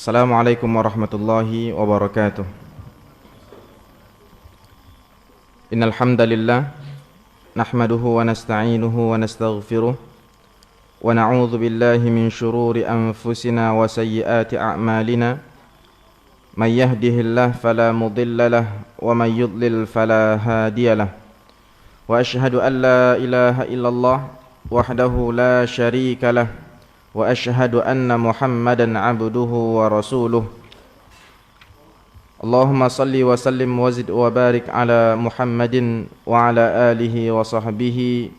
Assalamualaikum warahmatullahi wabarakatuh. Innal hamdalillah nahmaduhu wa nasta'inuhu wa nastaghfiruh wa na'udzu billahi min shururi anfusina wa sayyiati a'malina. May yahdihillahu fala mudilla lahu wa may yudlil fala hadiya lahu. Wa asyhadu an la ilaha illallah wahdahu la syarika lahu wa asyhadu anna Muhammadan abduhu wa rasuluh. Allahumma salli wa sallim wa zid wa barik ala Muhammadin wa ala alihi wa sahbihi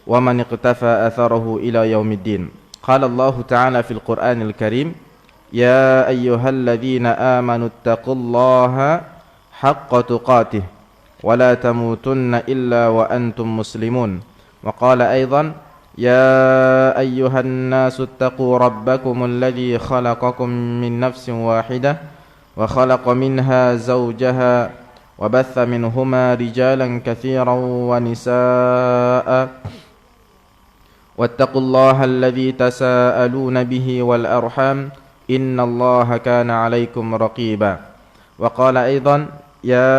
wa man iqtafa atharahu ila yaumiddin. Qala Allah ta'ala fil Qur'anil Karim, ya ayyuhalladzina amanu taqullaha haqqa tuqatih wa la tamutunna illa wa antum muslimun. Wa qala aidan, يا أيها الناس اتقوا ربكم الذي خلقكم من نفس واحدة وخلق منها زوجها وبث منهما رجالا كثيرا ونساء واتقوا الله الذي تساءلون به والأرحام إن الله كان عليكم رقيبا. وقال أيضا يا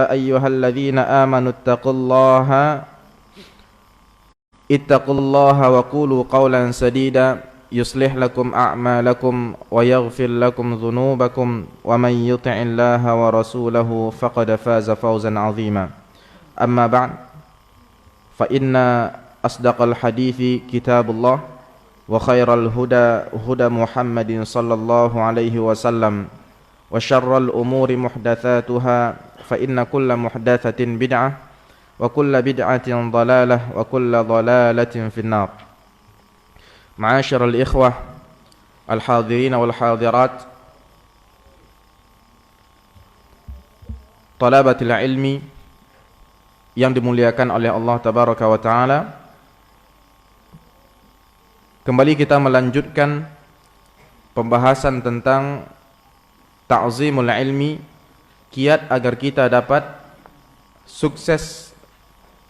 أيها الذين آمنوا اتقوا الله ittaqullaha wa qulu qawlan sadida yuslih lakum a'malakum wa yaghfir lakum dhunubakum wa man yuti'illaha wa rasulahu faqad faza fawzan 'azima. Amma ba'd, fa inna asdaqal hadithi kitabullah wa khairal huda huda Muhammadin sallallahu alaihi wasallam wa syarral umuri muhdatsatuha fa inna kulla muhdatsatin bid'ah wa kulla bid'atin dhalalah wa kulla dhalalatin finnar. Ma'asyiral ikhwah al-hadirin wal hadirat, talabatul ilmi yang dimuliakan oleh Allah tabaraka wa taala. Kembali kita melanjutkan pembahasan tentang ta'zimul ilmi, kiat agar kita dapat sukses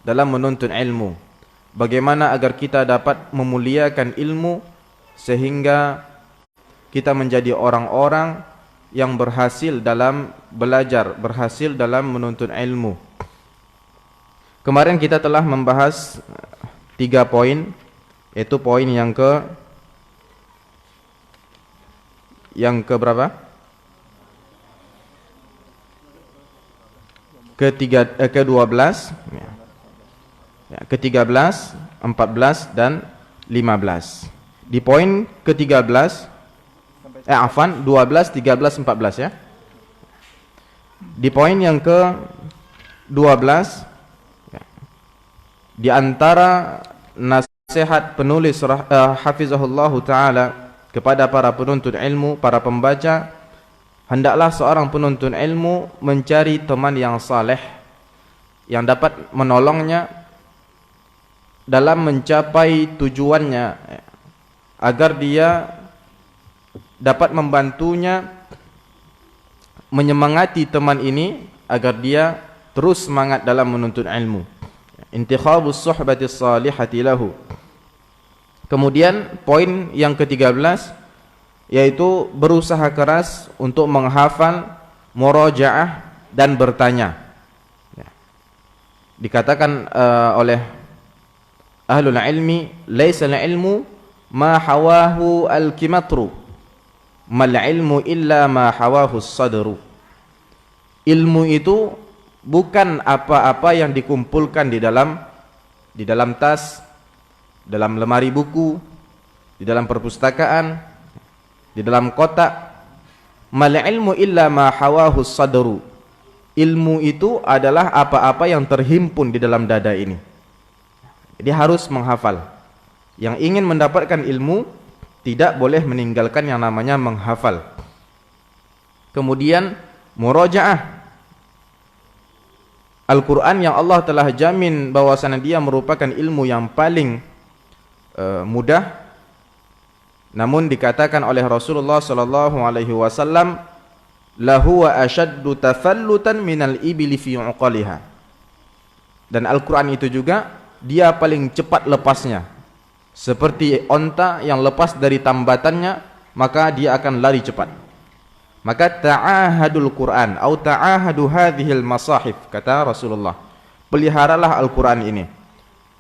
dalam menuntut ilmu. Bagaimana agar kita dapat memuliakan ilmu sehingga kita menjadi orang-orang yang berhasil dalam belajar, berhasil dalam menuntut ilmu. Kemarin kita telah membahas 3 poin, yaitu poin yang ke berapa? Ke-12. Ke-13, 14 dan 15. Di poin ke-13 12, 13, 14 ya. Di poin yang ke-12, di antara nasihat penulis hafizahullah taala kepada para penuntut ilmu, para pembaca, hendaklah seorang penuntut ilmu mencari teman yang saleh yang dapat menolongnya dalam mencapai tujuannya, agar dia dapat membantunya, menyemangati teman ini agar dia terus semangat dalam menuntut ilmu. Intikhabus suhbati salihati lahu. Kemudian poin yang ke-13 yaitu berusaha keras untuk menghafal, murajaah dan bertanya. Dikatakan oleh ahlul ilmi, laisa al-ilmu ma hawahu al-kimatru mal ilmu illa ma hawahu as-sadru. Ilmu itu bukan apa-apa yang dikumpulkan di dalam tas, dalam lemari buku, di dalam perpustakaan, di dalam kotak. Mal ilmu illa ma hawahu as-sadru. Ilmu itu adalah apa-apa yang terhimpun di dalam dada ini. Jadi harus menghafal. Yang ingin mendapatkan ilmu tidak boleh meninggalkan yang namanya menghafal. Kemudian murajaah. Al-Quran yang Allah telah jamin bahwasanya dia merupakan ilmu yang paling mudah. Namun dikatakan oleh Rasulullah sallallahu alaihi wasallam, lahu wa ashaddu tafallutan minal ibli fi uqaliha. Dan Al-Quran itu juga dia paling cepat lepasnya, seperti onta yang lepas dari tambatannya, maka dia akan lari cepat. Maka ta'ahadul Quran atau ta'ahadu hadhil masahif, kata Rasulullah. Peliharalah Al-Quran ini.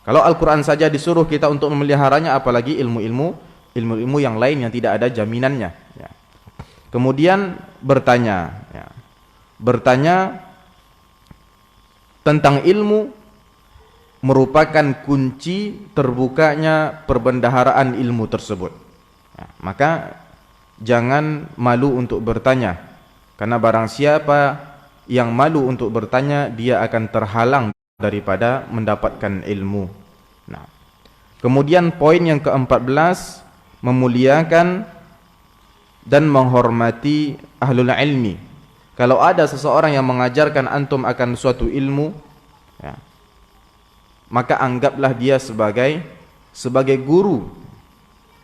Kalau Al-Quran saja disuruh kita untuk memeliharanya, apalagi ilmu-ilmu yang lain yang tidak ada jaminannya. Ya. Kemudian bertanya, ya. Bertanya tentang ilmu merupakan kunci terbukanya perbendaharaan ilmu tersebut. Ya. Maka jangan malu untuk bertanya, karena barang siapa yang malu untuk bertanya, dia akan terhalang daripada mendapatkan ilmu. Nah, kemudian poin yang ke-14, memuliakan dan menghormati ahlul ilmi. Kalau ada seseorang yang mengajarkan antum akan suatu ilmu, ya, maka anggaplah dia sebagai guru.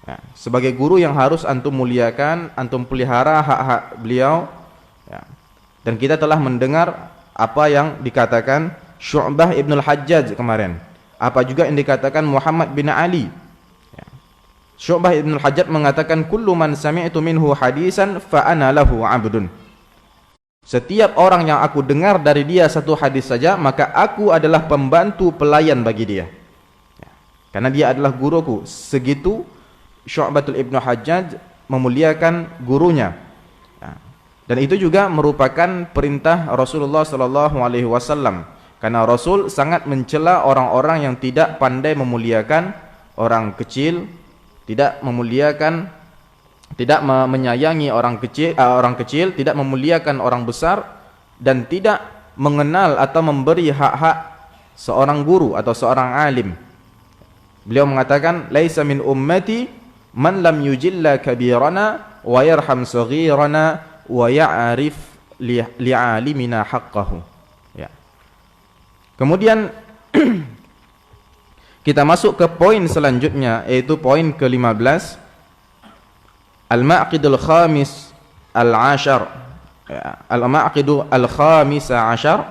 Ya, sebagai guru yang harus antum muliakan, antum pelihara hak-hak beliau. Ya. Dan kita telah mendengar apa yang dikatakan Syu'bah ibn al-Hajjaj kemarin, apa juga yang dikatakan Muhammad bin Ali. Ya. Syu'bah ibn al-Hajjaj mengatakan, kullu man sami'tu minhu hadisan fa ana lahu 'abdun. Setiap orang yang aku dengar dari dia satu hadis saja, maka aku adalah pembantu pelayan bagi dia. Ya. Karena dia adalah guruku. Segitu Syu'batul Ibnu Hajjaj memuliakan gurunya. Ya. Dan itu juga merupakan perintah Rasulullah SAW. Karena Rasul sangat mencela orang-orang yang tidak pandai memuliakan orang kecil, tidak memuliakan, tidak menyayangi orang kecil, tidak memuliakan orang besar, dan tidak mengenal atau memberi hak-hak seorang guru atau seorang alim. Beliau mengatakan, laisa min ummati man lam yujilla kabirana wa yarham saghirana wa ya'rif li'alimina haqqahu. Ya. Kemudian kita masuk ke poin selanjutnya, yaitu poin ke-15, al-ma'qidul khamis al-ashar. Ya. Al-ma'qidul al-khamisa ashar.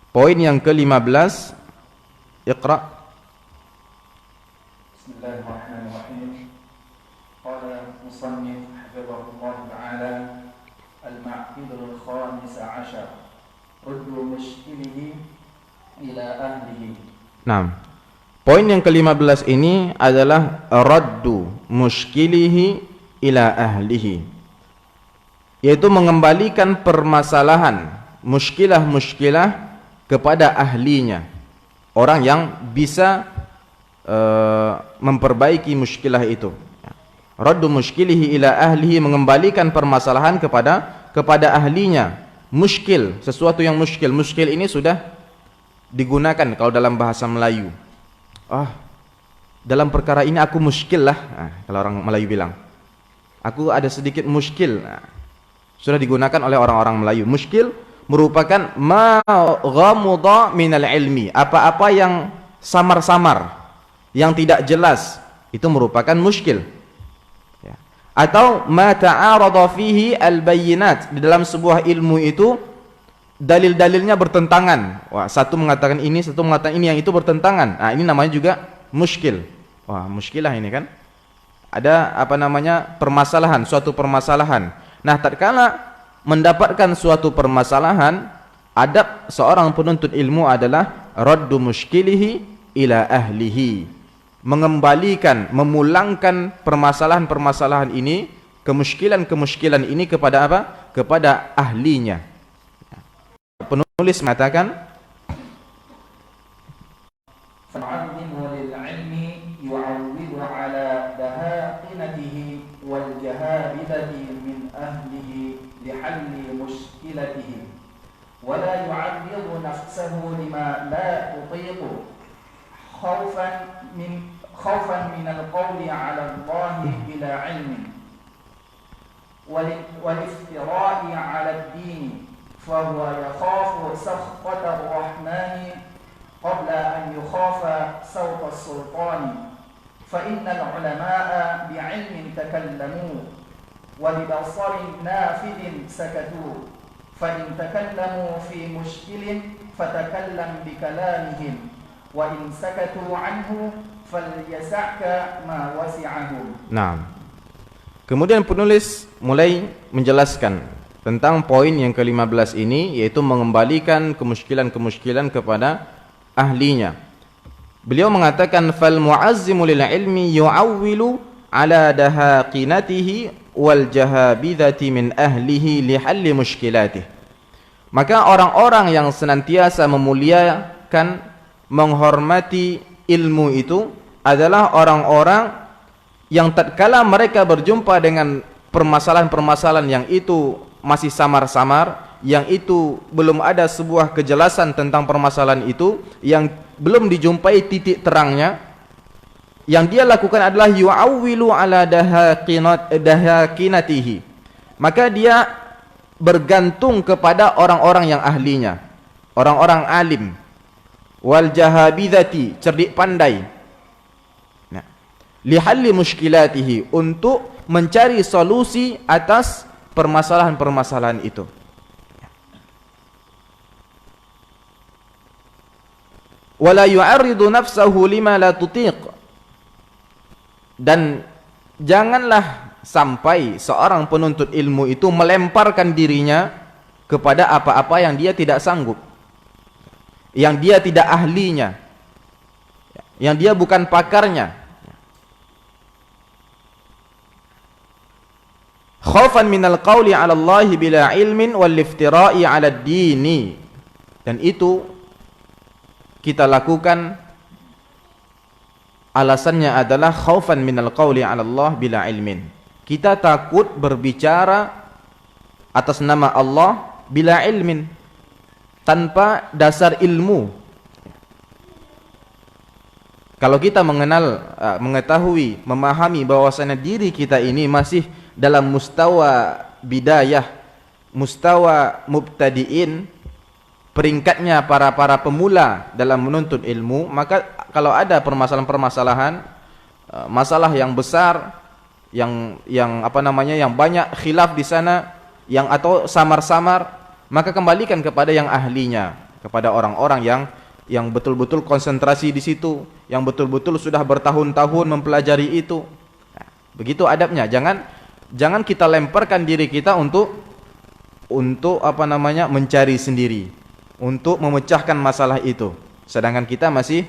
Poin yang ke-15, Iqra. Bismillahirrahmanirrahim. Qala musannif hafizahullah ta'ala, al-ma'qidul khamis ashar, ruddu mushkilihi ila ahlihi. Nah, poin yang ke-15 ini adalah raddu mushkilihi ila ahlihi, yaitu mengembalikan permasalahan, muskilah-muskilah kepada ahlinya, orang yang bisa memperbaiki muskilah itu. Raddu muskilihi ila ahlihi, mengembalikan permasalahan kepada ahlinya. Muskil, sesuatu yang muskil. Muskil ini sudah digunakan kalau dalam bahasa Melayu. Dalam perkara ini aku muskil lah. Kalau orang Melayu bilang, aku ada sedikit muskil. Sudah digunakan oleh orang-orang Melayu. Muskil merupakan ma ghamudha minal ilmi, apa-apa yang samar-samar, yang tidak jelas, itu merupakan muskil. Ya. Atau ma ta'arada fihi al-bayyinat, di dalam sebuah ilmu itu dalil-dalilnya bertentangan. Wah, satu mengatakan ini, satu mengatakan ini, yang itu bertentangan. Nah, ini namanya juga muskil. Wah, muskilah ini kan. Ada permasalahan, suatu permasalahan. Nah, tatkala mendapatkan suatu permasalahan, adab seorang penuntut ilmu adalah raddu muskilihi ila ahlihi, mengembalikan, memulangkan permasalahan-permasalahan ini, kemuskilan-kemuskilan ini kepada apa? Kepada ahlinya. Penulis mengatakan, fa'allimu lil ilmi yu'awwidu ala dahaqinatihi wal jahabidati min ahlihi lihalli mushkilatihi wa la yu'arridu nafsahu lima la tutiqu khawfan min al-qawli ala Allah bila ilmin wal iftira'i ala ad-din fa huwa yakhafu sakhata ar-rahmani qabla an yukhafa sawta as-sultani fa inna al-ulama'a bi'ilmin takallamu wa bibasarin nafidin sakatu fa in takallamu fi mushkilin fatakallam bi kalamihim wa in sakatu anhu falyasa'ka ma wasi'ahum. Nah, Kemudian penulis mulai menjelaskan tentang poin yang ke-15 ini, yaitu mengembalikan kemusykilan-kemusykilan kepada ahlinya. Beliau mengatakan fal mu'azzimu lil ilmi yu'awwilu ala dahaqinatihi wal jahabidhati min ahlihi li halli mushkilatih. Maka orang-orang yang senantiasa memuliakan, menghormati ilmu itu adalah orang-orang yang tatkala mereka berjumpa dengan permasalahan-permasalahan yang itu masih samar-samar, yang itu belum ada sebuah kejelasan tentang permasalahan itu, yang belum dijumpai titik terangnya, yang dia lakukan adalah yu'awwilu ala dahakinatihi. Maka dia bergantung kepada orang-orang yang ahlinya, orang-orang alim, wal jahabidhati, cerdik pandai, lihalli mushkilatihi, untuk mencari solusi atas permasalahan-permasalahan itu. Wala yu'arridu nafsahu lima la tutiq, dan janganlah sampai seorang penuntut ilmu itu melemparkan dirinya kepada apa-apa yang dia tidak sanggup, yang dia tidak ahlinya, yang dia bukan pakarnya. Khaufan minal qawli 'ala Allah bila ilmin wal iftira'i 'ala ad-dini. Dan itu kita lakukan, alasannya adalah khaufan minal qawli 'ala Allah bila ilmin. Kita takut berbicara atas nama Allah bila ilmin, tanpa dasar ilmu. Kalau kita mengetahui, memahami bahwasanya diri kita ini masih dalam mustawa bidayah, mustawa mubtadiin, peringkatnya para pemula dalam menuntut ilmu, maka kalau ada permasalahan-permasalahan, masalah yang besar, yang banyak khilaf di sana, yang atau samar-samar, maka kembalikan kepada yang ahlinya, kepada orang-orang yang betul-betul konsentrasi di situ, yang betul-betul sudah bertahun-tahun mempelajari itu. Nah, begitu adabnya. Jangan kita lemparkan diri kita untuk mencari sendiri, untuk memecahkan masalah itu, sedangkan kita masih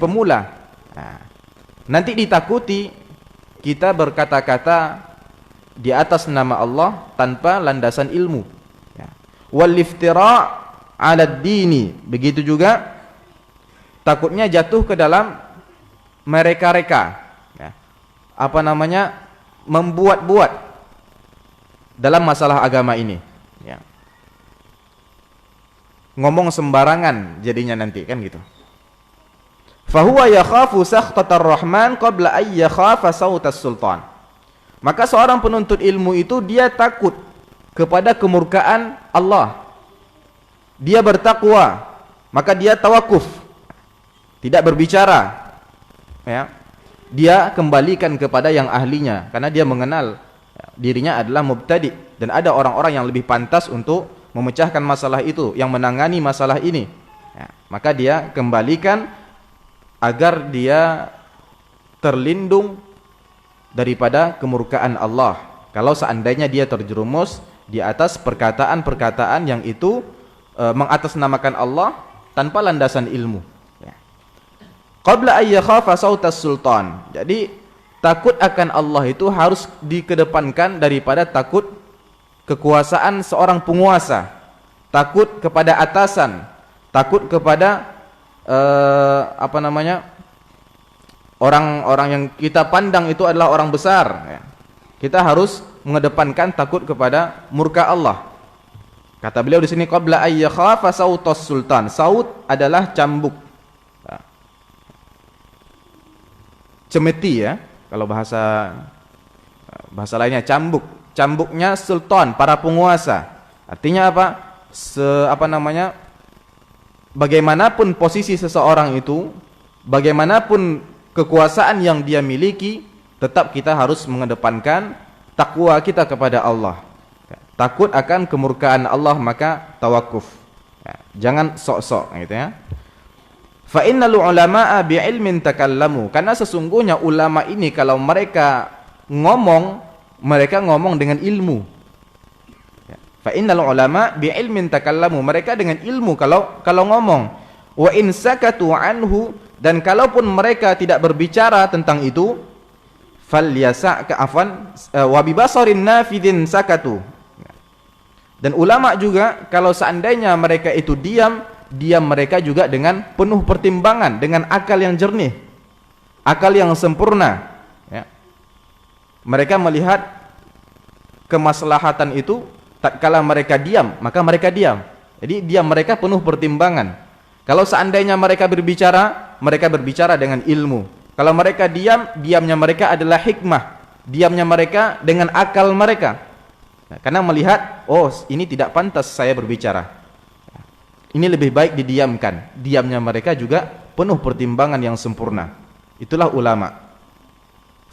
pemula. Nah, nanti ditakuti kita berkata-kata di atas nama Allah tanpa landasan ilmu. Ya. Wal iftira' 'ala ad-dini, begitu juga takutnya jatuh ke dalam mereka-reka, ya, membuat-buat dalam masalah agama ini, ya. Ngomong sembarangan jadinya nanti, kan gitu. Fahuwa yakhafu sakhtatar rahman qabla ay yakhafa sautas sultan. Maka seorang penuntut ilmu itu dia takut kepada kemurkaan Allah. Dia bertakwa, maka dia tawakuf, tidak berbicara, ya. Dia kembalikan kepada yang ahlinya, karena dia mengenal dirinya adalah mubtadi, dan ada orang-orang yang lebih pantas untuk memecahkan masalah itu, yang menangani masalah ini, ya. Maka dia kembalikan agar dia terlindung daripada kemurkaan Allah kalau seandainya dia terjerumus di atas perkataan-perkataan yang itu mengatasnamakan Allah tanpa landasan ilmu, ya. Qabla ay yakhafa sautas sultan. Jadi takut akan Allah itu harus dikedepankan daripada takut kekuasaan seorang penguasa, takut kepada atasan, takut kepada orang-orang yang kita pandang itu adalah orang besar, ya. Kita harus mengedepankan takut kepada murka Allah. Kata beliau di sini qabla ay yakhafa sautas sultan. Saut adalah cambuk, ya. Cemeti, ya. Kalau bahasa lainnya cambuknya sultan, para penguasa. Artinya apa? Bagaimanapun posisi seseorang itu, bagaimanapun kekuasaan yang dia miliki, tetap kita harus mengedepankan takwa kita kepada Allah. Takut akan kemurkaan Allah, maka tawakuf. Jangan sok-sok, gitu, ya. Fa innal ulama'a bi'ilmin takallamu. Karena sesungguhnya ulama ini kalau mereka ngomong, mereka ngomong dengan ilmu. Fa innal ulama bi ilmin takallamu, mereka dengan ilmu kalau ngomong. Wa in sakatu anhu, dan kalaupun mereka tidak berbicara tentang itu, falyasa ka'afan wa bi basarin nafidin sakatu. Dan ulama juga kalau seandainya mereka itu diam mereka juga dengan penuh pertimbangan, dengan akal yang jernih, akal yang sempurna, ya. Mereka melihat kemaslahatan itu. Tatkala mereka diam, maka mereka diam. Jadi diam mereka penuh pertimbangan. Kalau seandainya mereka berbicara dengan ilmu. Kalau mereka diam, diamnya mereka adalah hikmah. Diamnya mereka dengan akal mereka. Nah, karena melihat, oh ini tidak pantas saya berbicara. Ini lebih baik didiamkan. Diamnya mereka juga penuh pertimbangan yang sempurna. Itulah ulama.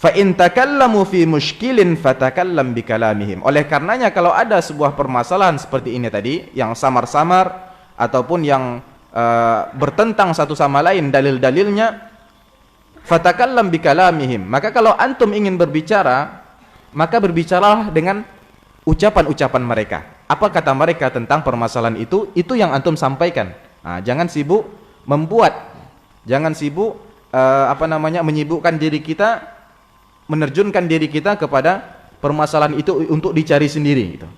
Fa in takallamu fi mushkilin fatakallam bikalamihim. Oleh karenanya kalau ada sebuah permasalahan seperti ini tadi yang samar-samar ataupun yang bertentang satu sama lain dalil-dalilnya, fatakallam bikalamihim. Maka kalau antum ingin berbicara, maka berbicaralah dengan ucapan-ucapan mereka. Apa kata mereka tentang permasalahan itu yang antum sampaikan. Nah, jangan sibuk membuat, jangan sibuk menyibukkan diri kita, menerjunkan diri kita kepada permasalahan itu untuk dicari sendiri gitu.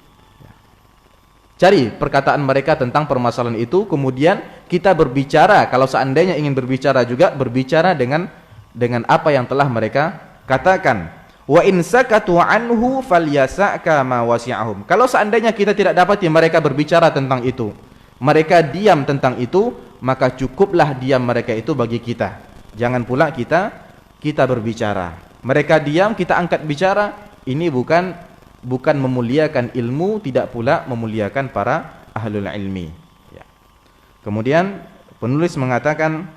Cari perkataan mereka tentang permasalahan itu, kemudian kita berbicara. Kalau seandainya ingin berbicara juga, berbicara dengan apa yang telah mereka katakan. Wa in sakatu anhu falyasa'ka ma wasi'ahum. Kalau seandainya kita tidak dapati mereka berbicara tentang itu, mereka diam tentang itu, maka cukuplah diam mereka itu bagi kita. Jangan pula kita berbicara. Mereka diam, kita angkat bicara. Ini bukan memuliakan ilmu, tidak pula memuliakan para ahlul ilmi. Ya. Kemudian penulis mengatakan,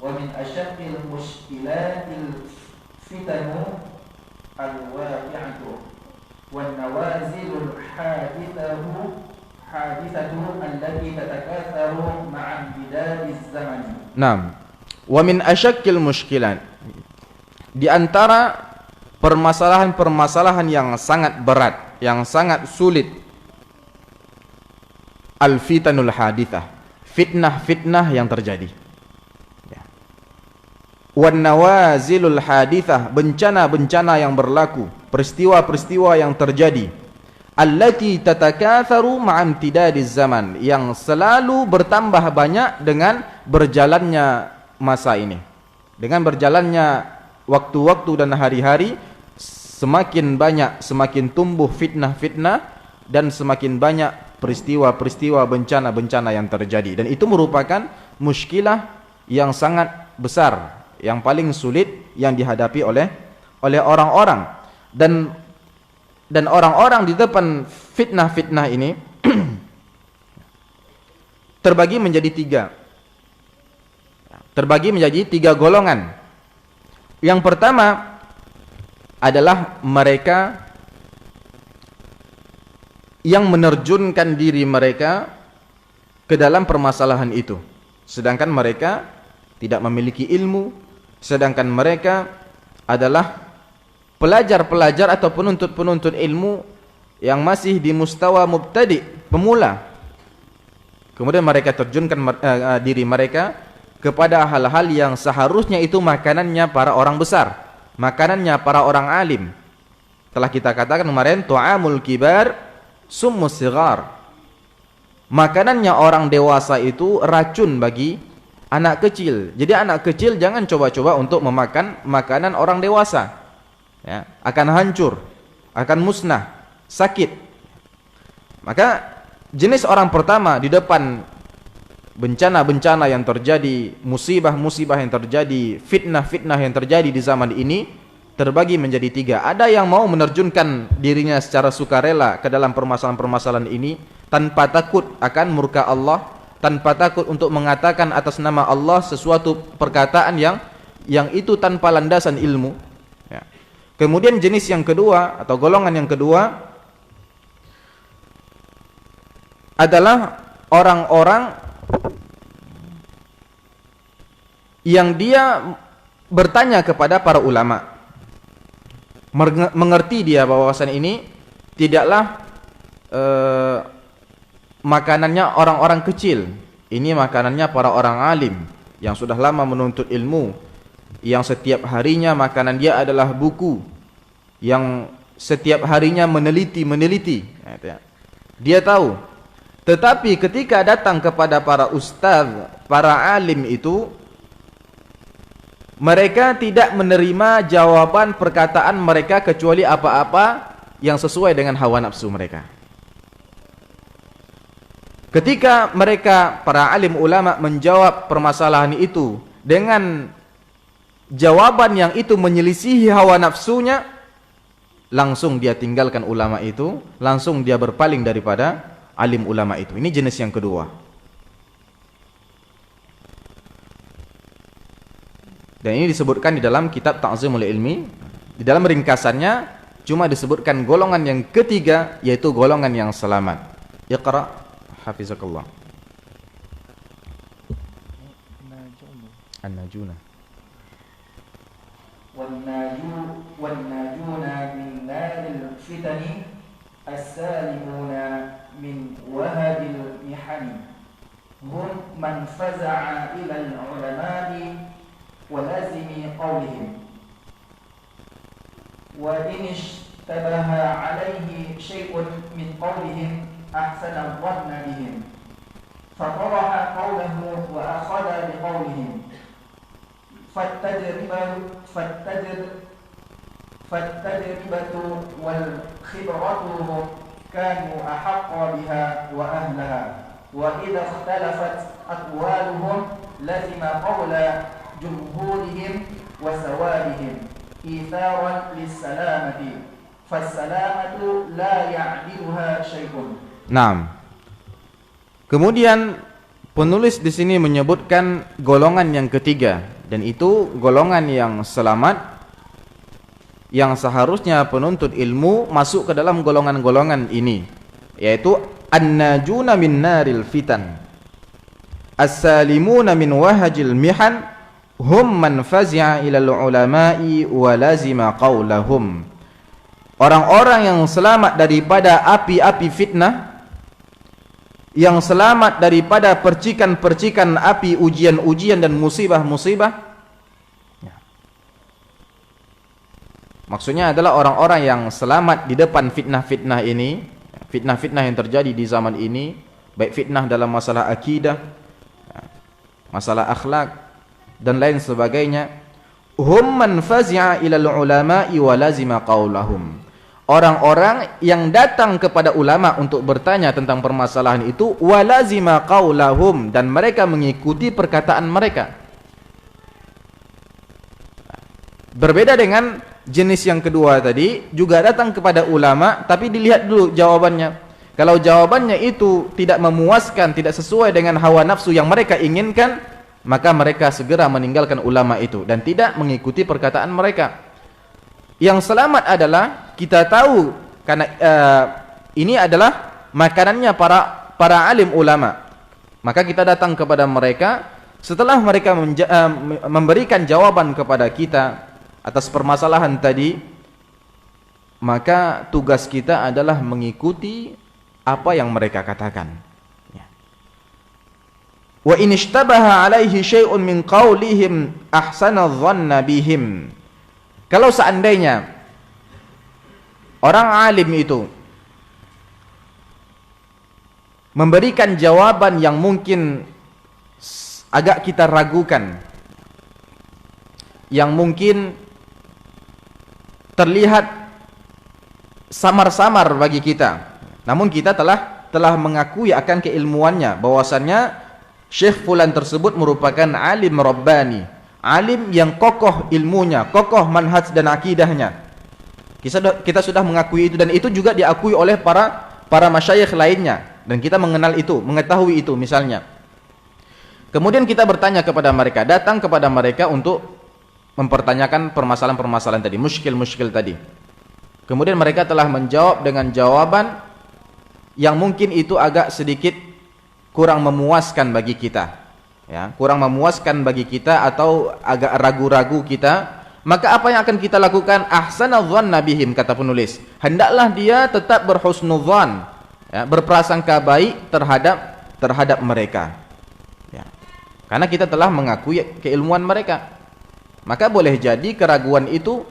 wa min asyaddil mushkilatil fitanu al-waqi'atu wan nawazilul hadithatu allati tatakatharu ma'a bidadiz zaman. Naam. Wa min asyakkil mushkilan, di antara permasalahan-permasalahan yang sangat berat, yang sangat sulit, al-fitanul hadithah, fitnah-fitnah yang terjadi, ya. Wan nawazilul hadithah, bencana-bencana yang berlaku, peristiwa-peristiwa yang terjadi, allati tatakatharu ma'amtidadiz zaman, yang selalu bertambah banyak dengan berjalannya masa ini. Dengan berjalannya waktu-waktu dan hari-hari, semakin banyak, semakin tumbuh fitnah-fitnah dan semakin banyak peristiwa-peristiwa, bencana-bencana yang terjadi. Dan itu merupakan muskilah yang sangat besar, yang paling sulit yang dihadapi oleh orang-orang. Dan orang-orang di depan fitnah-fitnah ini terbagi menjadi tiga golongan. Yang pertama adalah mereka yang menerjunkan diri mereka ke dalam permasalahan itu, sedangkan mereka tidak memiliki ilmu, sedangkan mereka adalah pelajar-pelajar atau penuntut-penuntut ilmu yang masih di mustawa mubtadi, pemula. Kemudian mereka terjunkan diri mereka kepada hal-hal yang seharusnya itu makanannya para orang besar, makanannya para orang alim. Telah kita katakan kemarin, tu'amul kibar summus sighar. Makanannya orang dewasa itu racun bagi anak kecil. Jadi anak kecil jangan coba-coba untuk memakan makanan orang dewasa, ya, akan hancur, akan musnah, sakit. Maka jenis orang pertama di depan bencana-bencana yang terjadi, musibah-musibah yang terjadi, fitnah-fitnah yang terjadi di zaman ini terbagi menjadi tiga. Ada yang mau menerjunkan dirinya secara sukarela ke dalam permasalahan-permasalahan ini tanpa takut akan murka Allah, tanpa takut untuk mengatakan atas nama Allah sesuatu perkataan yang itu tanpa landasan ilmu, ya. Kemudian jenis yang kedua atau golongan yang kedua adalah orang-orang yang dia bertanya kepada para ulama. mengerti dia bahwasan ini tidaklah makanannya orang-orang kecil, ini makanannya para orang alim yang sudah lama menuntut ilmu, yang setiap harinya makanan dia adalah buku, yang setiap harinya meneliti. Dia tahu. Tetapi ketika datang kepada para ustaz, para alim itu, mereka tidak menerima jawaban perkataan mereka kecuali apa-apa yang sesuai dengan hawa nafsu mereka. Ketika mereka, para alim ulama, menjawab permasalahan itu dengan jawaban yang itu menyelisihi hawa nafsunya, langsung dia tinggalkan ulama itu, langsung dia berpaling daripada alim ulama itu. Ini jenis yang kedua. Dan ini disebutkan di dalam kitab Ta'zimul Ilmi. Di dalam ringkasannya cuma disebutkan golongan yang ketiga, yaitu golongan yang selamat. Iqra hafizakallah. An-najuna. Wan-najuna min naril fitani as-salimuna min wahabil mihani hum man faza'a ila al-ulama'i ولازم قولهم وإن اشتبه عليه شيء من قولهم أحسن الظن بهم فطرح قوله وأخذ بقولهم فالتجربة والخبرة كانوا أحق بها وأهلها وإذا اختلفت أقوالهم لزم قول جمهورهم وسوادهم إيثارا للسلامة فالسلامة لا يعدلها شيء. Naam. Kemudian penulis di sini menyebutkan golongan yang ketiga, dan itu golongan yang selamat, yang seharusnya penuntut ilmu masuk ke dalam golongan-golongan ini, yaitu an-najuna min naril fitan, as-salimuna min wahajil mihan, hum man fazi'a ilal ulama'i wa lazima qawlahum. Orang-orang yang selamat daripada api-api fitnah, yang selamat daripada percikan-percikan api ujian-ujian dan musibah-musibah. Maksudnya adalah orang-orang yang selamat di depan fitnah-fitnah ini, fitnah-fitnah yang terjadi di zaman ini, baik fitnah dalam masalah akidah, masalah akhlak dan lain sebagainya. Hum man fazi'a ilal ulama'i wa lazima qaulahum. Orang-orang yang datang kepada ulama untuk bertanya tentang permasalahan itu, wa lazima qaulahum, dan mereka mengikuti perkataan mereka. Berbeda dengan jenis yang kedua tadi, juga datang kepada ulama tapi dilihat dulu jawabannya. Kalau jawabannya itu tidak memuaskan, tidak sesuai dengan hawa nafsu yang mereka inginkan, maka mereka segera meninggalkan ulama itu dan tidak mengikuti perkataan mereka. Yang selamat adalah kita tahu, karena ini adalah makanannya para alim ulama, maka kita datang kepada mereka. Setelah mereka memberikan jawaban kepada kita atas permasalahan tadi, maka tugas kita adalah mengikuti apa yang mereka katakan. Wa in ishtabaha alaihi syai'un min qaulihim ahsana dhanna bihim. Kalau seandainya orang alim itu memberikan jawaban yang mungkin agak kita ragukan, yang mungkin terlihat samar-samar bagi kita, namun kita telah mengakui akan keilmuannya, bahwasannya Syekh fulan tersebut merupakan alim rabbani, alim yang kokoh ilmunya, kokoh manhaj dan akidahnya. Kita sudah mengakui itu, dan itu juga diakui oleh para masyayikh lainnya, dan kita mengenal itu, mengetahui itu misalnya. Kemudian kita bertanya kepada mereka, datang kepada mereka untuk mempertanyakan permasalahan-permasalahan tadi, muskil-muskil tadi. Kemudian mereka telah menjawab dengan jawaban yang mungkin itu agak sedikit kurang memuaskan bagi kita, ya, kurang memuaskan bagi kita, atau agak ragu-ragu kita, maka apa yang akan kita lakukan? Ahsanadh-dhanna bihim, kata penulis. Hendaklah dia tetap berhusnudzan, ya, berprasangka baik terhadap mereka. Ya. Karena kita telah mengakui keilmuan mereka. Maka boleh jadi keraguan itu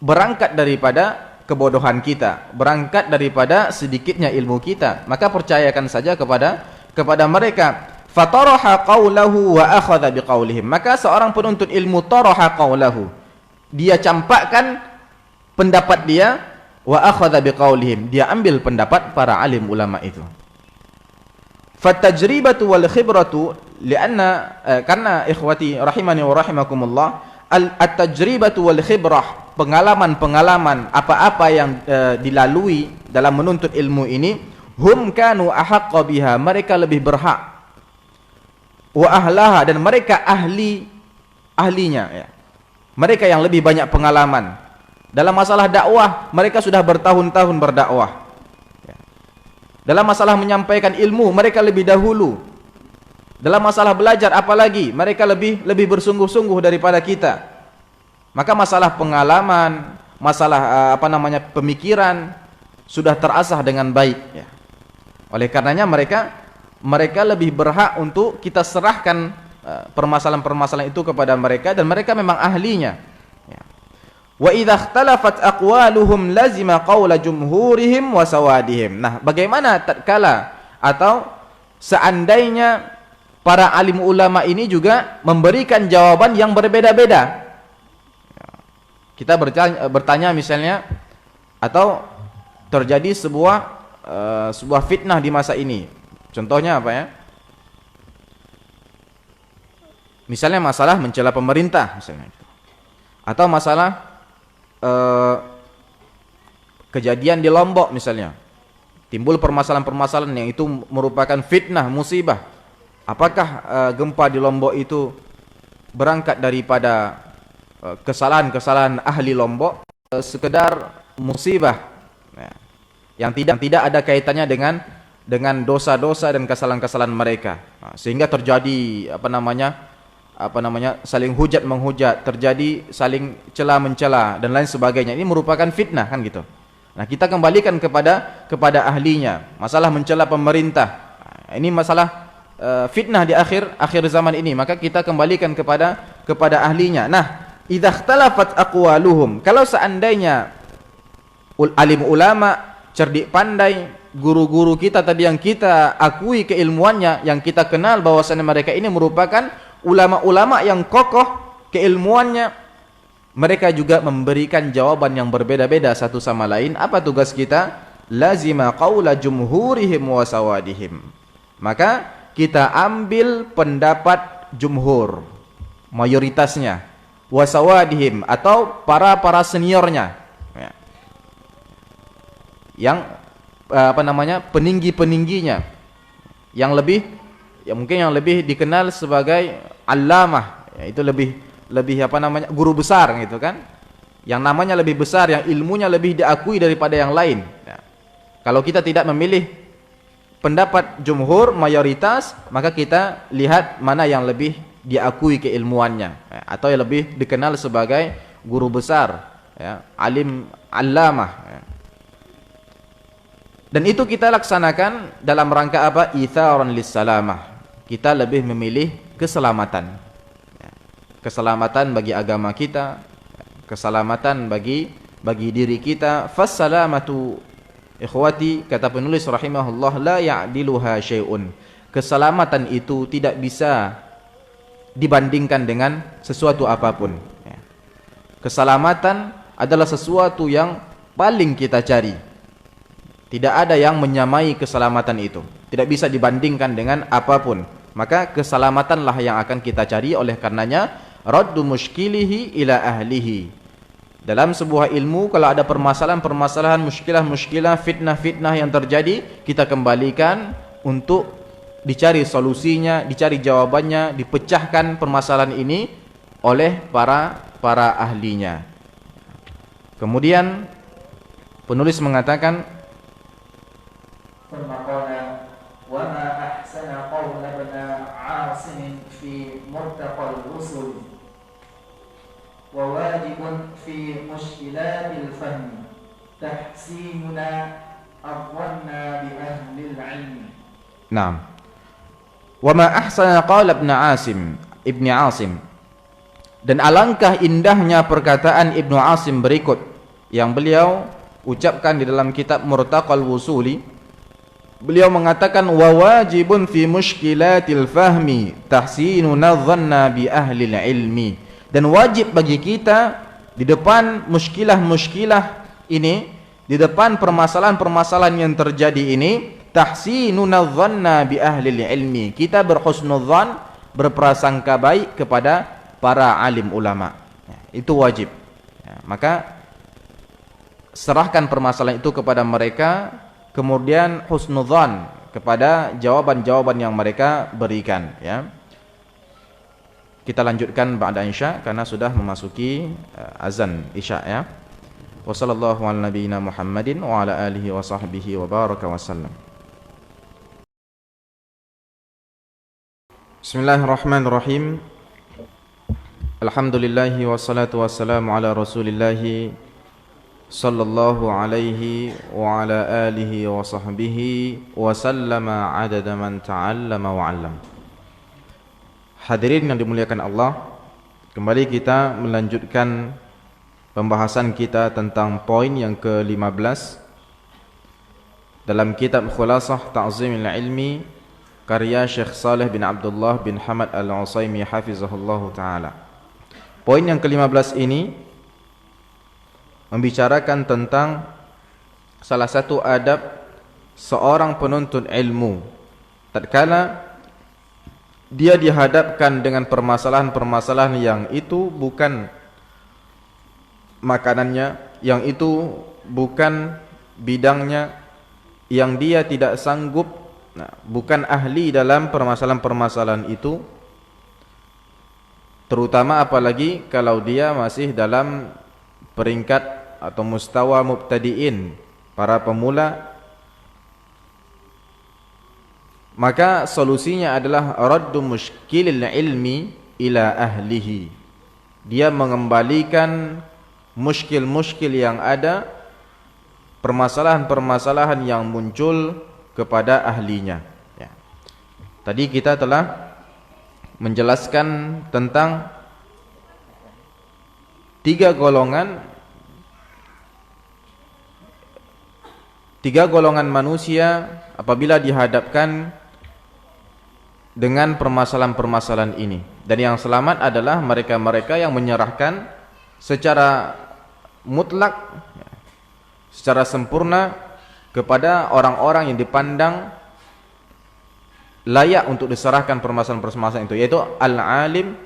berangkat daripada kebodohan kita, berangkat daripada sedikitnya ilmu kita. Maka percayakan saja kepada mereka. Fataraha qawlahu wa akhadha biqawlihim. Maka seorang penuntut ilmu taraha qawlahu, dia campakkan pendapat dia, wa akhadha biqawlihim, dia ambil pendapat para alim ulama itu. Fatajribatu wal khibratu lianna, karena ikhwati rahimani wa rahimakumullah, at-tajribatu wal khibrah, pengalaman-pengalaman apa-apa yang dilalui dalam menuntut ilmu ini, hum kanu ahaqqa biha, mereka lebih berhak, wa ahlaha, dan mereka ahlinya, ya. Mereka yang lebih banyak pengalaman dalam masalah dakwah, mereka sudah bertahun-tahun berdakwah, ya. Dalam masalah menyampaikan ilmu, mereka lebih dahulu. Dalam masalah belajar apalagi, mereka lebih bersungguh-sungguh daripada kita. Maka masalah pengalaman, masalah pemikiran sudah terasah dengan baik, ya. Oleh karenanya mereka lebih berhak untuk kita serahkan permasalahan-permasalahan itu kepada mereka, dan mereka memang ahlinya, ya. Wa idza ikhtalafat aqwaluhum lazima qawla jumhurihim wa sawadihim. Nah, bagaimana tatkala atau seandainya para alim ulama ini juga memberikan jawaban yang berbeda-beda. Kita bertanya misalnya, atau terjadi sebuah fitnah di masa ini. Contohnya apa ya? Misalnya masalah mencela pemerintah misalnya, atau masalah kejadian di Lombok misalnya, timbul permasalahan-permasalahan yang itu merupakan fitnah, musibah. Apakah gempa di Lombok itu berangkat daripada kesalahan-kesalahan ahli Lombok, sekedar musibah, ya, yang tidak ada kaitannya dengan dosa-dosa dan kesalahan-kesalahan mereka, sehingga terjadi saling hujat menghujat, terjadi saling cela mencela dan lain sebagainya. Ini merupakan fitnah, kan gitu. Nah, kita kembalikan kepada ahlinya. Masalah mencela pemerintah, ini masalah fitnah di akhir zaman ini, maka kita kembalikan kepada ahlinya. Nah, idza ikhtalafat aqwaluhum, kalau seandainya alim ulama, cerdik pandai, guru-guru kita tadi yang kita akui keilmuannya, yang kita kenal bahwasanya mereka ini merupakan ulama-ulama yang kokoh keilmuannya, mereka juga memberikan jawaban yang berbeda-beda satu sama lain. Apa tugas kita? Lazima qaula jumhurihim wa sawadihim. Maka kita ambil pendapat jumhur, mayoritasnya, wa sawadihim, atau para seniornya, ya, yang peninggi-peningginya, yang mungkin yang lebih dikenal sebagai allamah, ya, itu lebih guru besar gitu kan, yang namanya lebih besar, yang ilmunya lebih diakui daripada yang lain, ya. Kalau kita tidak memilih pendapat jumhur mayoritas, maka kita lihat mana yang lebih diakui keilmuannya, ya, atau yang lebih dikenal sebagai guru besar, ya, alim allamah, ya. Dan itu kita laksanakan dalam rangka apa? Itharan lissalamah. Kita lebih memilih keselamatan, ya. Keselamatan bagi agama kita, keselamatan bagi diri kita. Fassalamatu, ikhwati, kata penulis rahimahullah, la ya'diluha syai'un. Keselamatan itu tidak bisa dibandingkan dengan sesuatu apapun, ya. Keselamatan adalah sesuatu yang paling kita cari. Tidak ada yang menyamai keselamatan itu, tidak bisa dibandingkan dengan apapun. Maka keselamatanlah yang akan kita cari. Oleh karenanya, raddu mushkilihi ila ahlihi. Dalam sebuah ilmu, kalau ada permasalahan-permasalahan, muskilah-muskilah, fitnah-fitnah yang terjadi, kita kembalikan untuk dicari solusinya, dicari jawabannya, dipecahkan permasalahan ini oleh para ahlinya. Kemudian penulis mengatakan, ثم قال وما أحسن قول ابن عاصم في مرتقى الرسل وواجب في مشكلات الفهم تحسيننا الظن بأهل العلم. نعم. وما أحسن قال Ibn Asim. Dan alangkah indahnya perkataan Ibnu Asim berikut yang beliau ucapkan di dalam kitab Murtaqal Wusuli. Beliau mengatakan wa wajibun fi mushkilatil fahmi tahsinuna dhanna bi ahli ilmi. Dan wajib bagi kita di depan muskilah-muskilah ini, di depan permasalahan-permasalahan yang terjadi ini, tahsinuna dhanna bi ahli ilmi. Kita berhusnudzan, berprasangka baik kepada para alim ulama. Itu wajib. Maka serahkan permasalahan itu kepada mereka, kemudian husnudzan kepada jawaban-jawaban yang mereka berikan, ya. Kita lanjutkan ba'da isya karena sudah memasuki azan isya, ya. Wa sallallahu ala nabiyyina Muhammadin wa ala alihi wa sahbihi wa baraka wa sallam. Bismillahirrahmanirrahim. Alhamdulillahi wassalatu wassalamu ala rasulillahi sallallahu alaihi wa ala alihi wa sahbihi wa sallama adada man ta'allama wa 'allam. Hadirin yang dimuliakan Allah, kembali kita melanjutkan pembahasan kita tentang poin yang ke-15 dalam kitab Khulasah Ta'zimil Ilmi karya Syekh Saleh bin Abdullah bin Hamad Al-Utsaimin hafizahullahu ta'ala. Poin yang ke-15 ini membicarakan tentang salah satu adab seorang penuntut ilmu tatkala dia dihadapkan dengan permasalahan-permasalahan yang itu bukan makanannya, yang itu bukan bidangnya, yang dia tidak sanggup, bukan ahli dalam permasalahan-permasalahan itu. Terutama apalagi kalau dia masih dalam peringkat atau mustawa mubtadi'in, para pemula, maka solusinya adalah raddu mushkilil ilmi ila ahlihi. Dia mengembalikan muskil-muskil yang ada, permasalahan-permasalahan yang muncul kepada ahlinya, ya. Tadi kita telah menjelaskan tentang tiga golongan manusia apabila dihadapkan dengan permasalahan-permasalahan ini. Dan yang selamat adalah mereka-mereka yang menyerahkan secara mutlak, secara sempurna kepada orang-orang yang dipandang layak untuk diserahkan permasalahan-permasalahan itu, yaitu al-alim,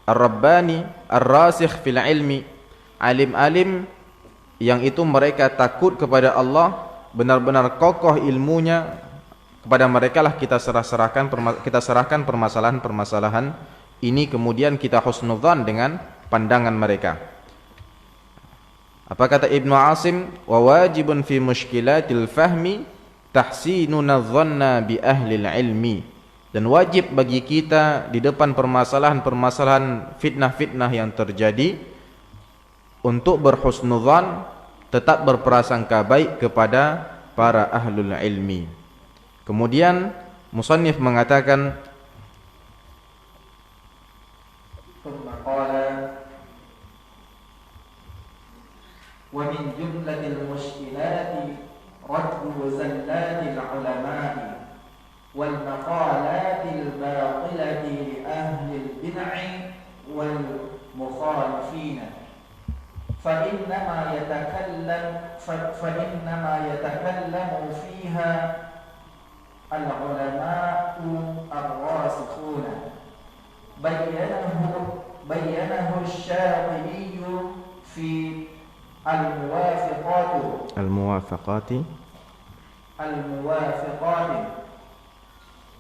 ar-rabbani, ar-rasikh fil ilmi. Alim-alim yang itu mereka takut kepada Allah, benar-benar kokoh ilmunya. Kepada mereka lah kita serahkan permasalahan-permasalahan ini, kemudian kita husnudzan dengan pandangan mereka. Apa kata Ibnu Asim? Wa wajibun fi mushkilatil fahmi tahsinuna dhanna bi ahli ilmi. Dan wajib bagi kita di depan permasalahan-permasalahan fitnah-fitnah yang terjadi untuk berhusnudzan, tetap berprasangka baik kepada para ahlul ilmi. Kemudian musannif mengatakan wa min jumlatil mushkilati raddu zallatil ulama'i wal maqalatil batilati li ahli al-bid'i wal mukhalifin فإنما يتكلم فيها العلماء الراسخون بينه الشاطبي في الموافقات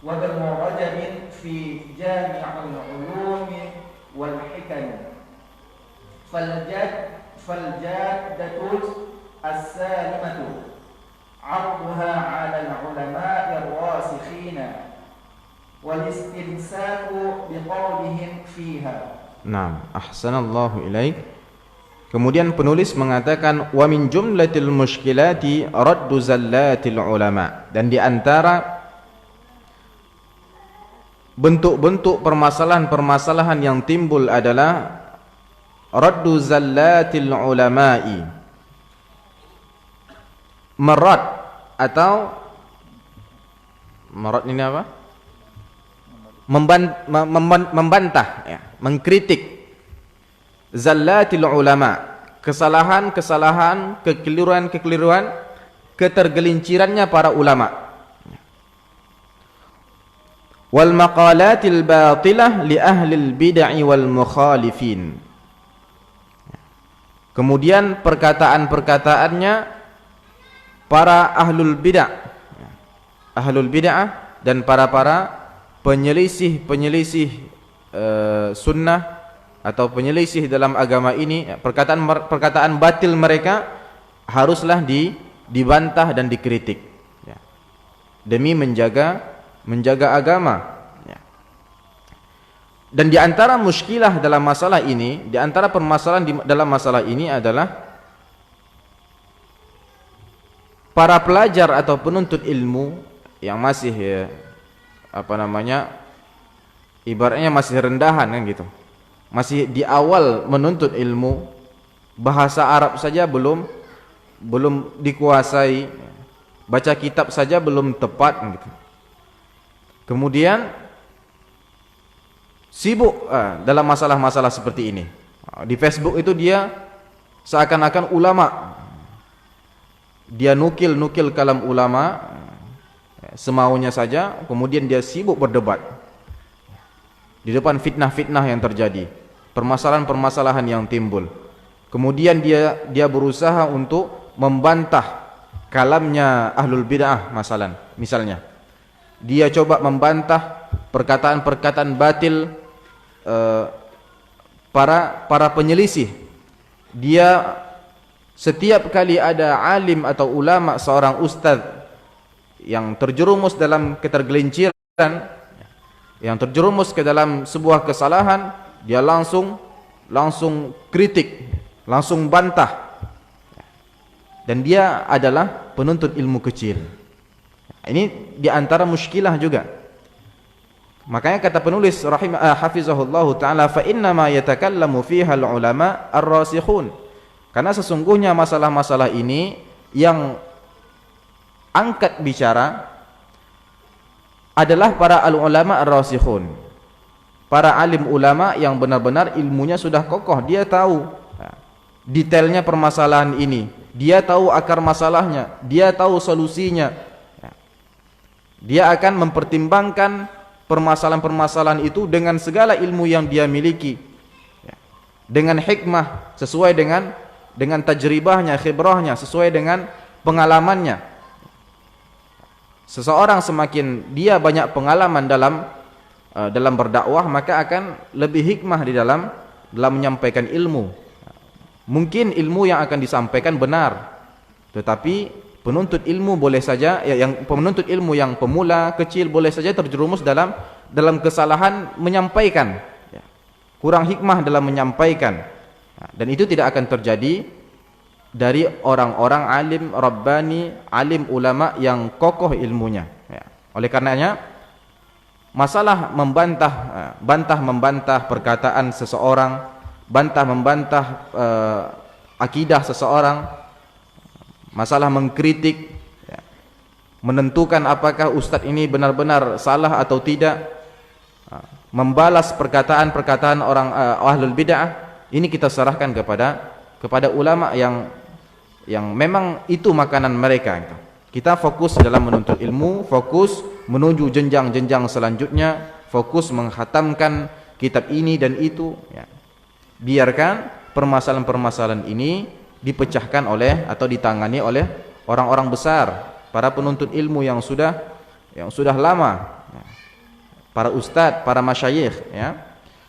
وابن رجب في جامع العلوم والحكم فالجادة السالمة عرضها على العلماء الراسخين والاستمساك بقولهم فيها Nah, ahsanallahu ilaik. Kemudian penulis mengatakan wa min jumlatil mushkilati raddu zallatil ulama, dan di antara bentuk-bentuk permasalahan-permasalahan yang timbul adalah raddu zallatil ulama'i, merad atau merad ini apa? Membantah ya, mengkritik zallatil ulama, kesalahan-kesalahan, kekeliruan-kekeliruan, ketergelincirannya para ulama, wal maqalatil batilah li ahlil bid'ah wal mukhalifin. Kemudian perkataan-perkataannya para ahlul bid'ah dan para penyelisih sunnah atau penyelisih dalam agama ini, perkataan batil mereka haruslah dibantah dan dikritik ya, demi menjaga agama ya. Dan di antara muskilah dalam masalah ini, di antara permasalahan dalam masalah ini adalah para pelajar atau penuntut ilmu yang masih ibaratnya masih rendahan kan gitu, masih di awal menuntut ilmu, bahasa Arab saja belum dikuasai, baca kitab saja belum tepat gitu. Kemudian sibuk dalam masalah-masalah seperti ini. Di Facebook itu dia seakan-akan ulama, dia nukil kalam ulama semaunya saja, kemudian dia sibuk berdebat di depan fitnah-fitnah yang terjadi, permasalahan-permasalahan yang timbul. Kemudian dia berusaha untuk membantah kalamnya ahlul bid'ah misalnya. Dia coba membantah perkataan-perkataan batil para penyelisih. Dia setiap kali ada alim atau ulama, seorang ustadz yang terjerumus dalam ketergelinciran, yang terjerumus ke dalam sebuah kesalahan, dia langsung kritik, langsung bantah. Dan dia adalah penuntut ilmu kecil. Ini di antara muskilah juga. Makanya kata penulis hafizahullahu taala, fa inna ma yatakallamu fiha al-ulama ar-rasikhun. Karena sesungguhnya masalah-masalah ini yang angkat bicara adalah para al-ulama ar-rasikhun, para alim ulama yang benar-benar ilmunya sudah kokoh. Dia tahu detailnya permasalahan ini, dia tahu akar masalahnya, dia tahu solusinya. Dia akan mempertimbangkan permasalahan-permasalahan itu dengan segala ilmu yang dia miliki, dengan hikmah, sesuai dengan tajribahnya, khibrahnya, sesuai dengan pengalamannya. Seseorang semakin dia banyak pengalaman dalam berdakwah, maka akan lebih hikmah di dalam menyampaikan ilmu. Mungkin ilmu yang akan disampaikan benar, tetapi penuntut ilmu boleh saja penuntut ilmu yang pemula kecil boleh saja terjerumus dalam kesalahan menyampaikan, kurang hikmah dalam menyampaikan. Dan itu tidak akan terjadi dari orang-orang alim rabbani, alim ulama yang kokoh ilmunya. Oleh karenanya masalah membantah perkataan seseorang, membantah akidah seseorang, masalah mengkritik, menentukan apakah ustadz ini benar-benar salah atau tidak, membalas perkataan-perkataan orang ahlul bid'ah, ini kita serahkan kepada ulama yang memang itu makanan mereka. Kita fokus dalam menuntut ilmu, fokus menuju jenjang-jenjang selanjutnya, fokus menghatamkan kitab ini dan itu. Biarkan permasalahan-permasalahan ini dipecahkan atau ditangani oleh orang-orang besar, para penuntut ilmu yang sudah lama, para ustadz, para masyayikh.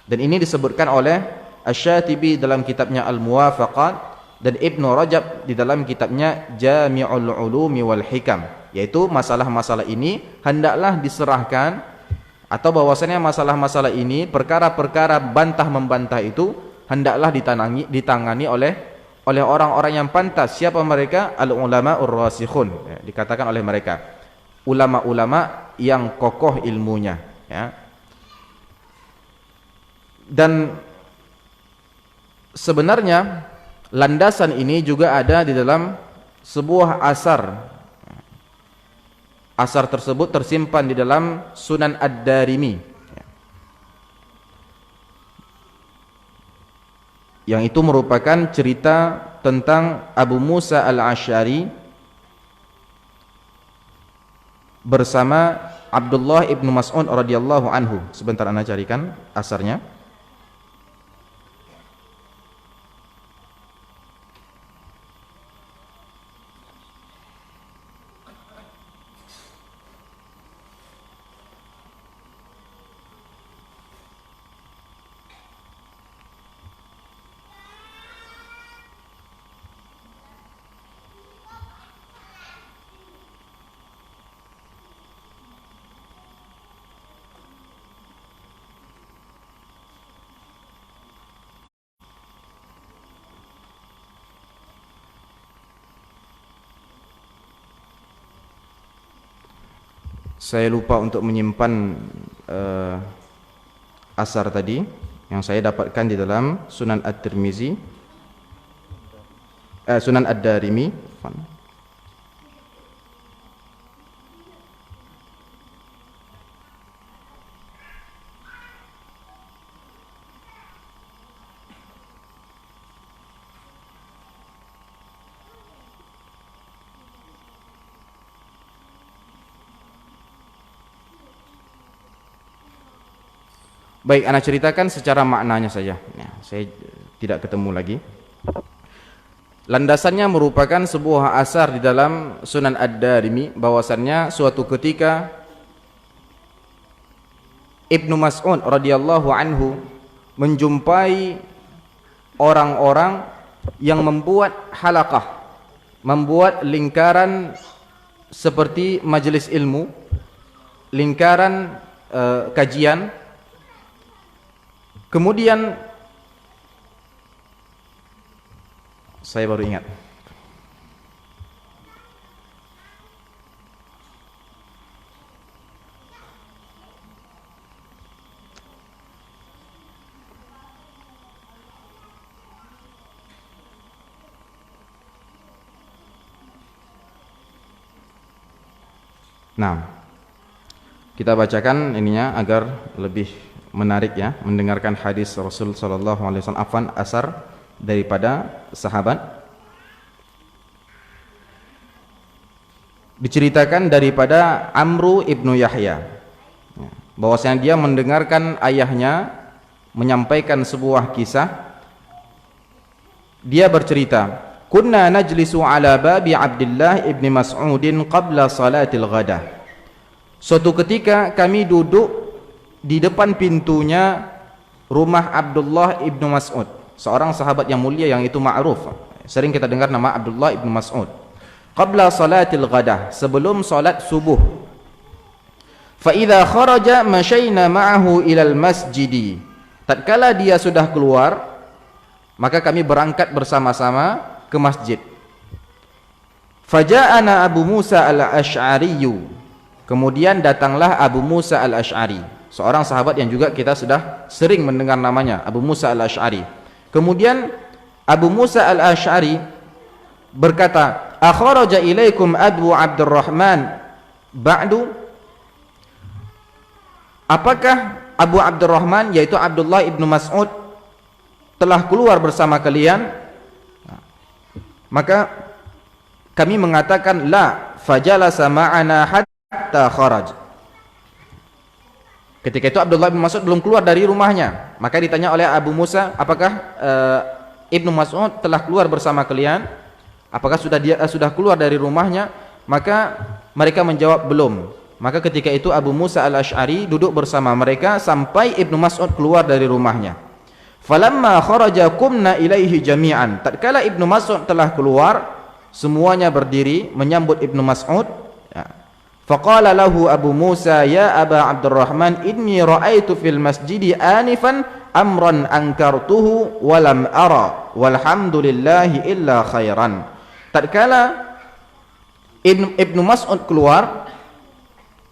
Dan ini disebutkan oleh Asy-Syatibi dalam kitabnya Al-Muwafaqat, dan Ibnu Rajab di dalam kitabnya Jami'ul Ulumi wal Hikam, yaitu masalah-masalah ini hendaklah diserahkan atau bahwasanya masalah-masalah ini, perkara-perkara bantah membantah itu hendaklah ditangani oleh orang-orang yang pantas. Siapa mereka? Al-ulama'ur rasikhun, ya, dikatakan oleh mereka ulama-ulama yang kokoh ilmunya, ya. Dan sebenarnya landasan ini juga ada di dalam sebuah asar. Asar tersebut tersimpan di dalam Sunan Ad-Darimi, yang itu merupakan cerita tentang Abu Musa Al-Asy'ari bersama Abdullah ibnu Mas'ud radhiyallahu anhu. Sebentar ana carikan asarnya. Saya lupa untuk menyimpan asar tadi yang saya dapatkan di dalam Sunan At-Tirmizi, Sunan Ad-Darimi. Baik, ana ceritakan secara maknanya saja. Ya, saya tidak ketemu lagi. Landasannya merupakan sebuah asar di dalam Sunan Ad-Darimi, bahwasannya suatu ketika Ibnu Mas'ud radhiyallahu anhu menjumpai orang-orang yang membuat halaqah, membuat lingkaran seperti majelis ilmu, lingkaran kajian. Kemudian saya baru ingat, nah, kita bacakan ininya agar lebih menarik, ya, mendengarkan hadis Rasul sallallahu alaihi wasallam, afan asar daripada sahabat. Diceritakan daripada Amru ibnu Yahya, bahwasanya dia mendengarkan ayahnya menyampaikan sebuah kisah. Dia bercerita, kunna najlisu ala babi Abdullah ibni Mas'udin qabla salatil ghadah. Suatu ketika kami duduk di depan pintunya rumah Abdullah ibnu Mas'ud, seorang sahabat yang mulia yang itu ma'ruf, sering kita dengar nama Abdullah ibnu Mas'ud. Qabla salatil ghadah, sebelum salat subuh. Fa idza kharaja masyayna ma'ahu ilal masjidi, tatkala dia sudah keluar maka kami berangkat bersama-sama ke masjid. Faja'ana Abu Musa Al-Asy'ari, kemudian datanglah Abu Musa Al-Asy'ari, seorang sahabat yang juga kita sudah sering mendengar namanya, Abu Musa Al-Asy'ari. Kemudian Abu Musa Al-Asy'ari berkata, akharaja ilaikum Abu Abdurrahman ba'du, apakah Abu Abdurrahman, yaitu Abdullah ibnu Mas'ud, telah keluar bersama kalian? Maka kami mengatakan la, fajalasa ma'ana hatta kharaj. Ketika itu Abdullah bin Mas'ud belum keluar dari rumahnya, maka ditanya oleh Abu Musa, apakah Ibnu Mas'ud telah keluar bersama kalian? Apakah sudah keluar dari rumahnya? Maka mereka menjawab belum. Maka ketika itu Abu Musa Al-Asy'ari duduk bersama mereka sampai Ibnu Mas'ud keluar dari rumahnya. Falamma kharaja qumna ilaihi jami'an, tatkala Ibnu Mas'ud telah keluar, semuanya berdiri menyambut Ibnu Mas'ud. Faqala lahu Abu Musa, ya Aba Abdurrahman, inni ra'aitu fil masjidi anifan amran ankartuhu walam ara walhamdulillahi illa khairan. Tatkala Ibnu Mas'ud keluar,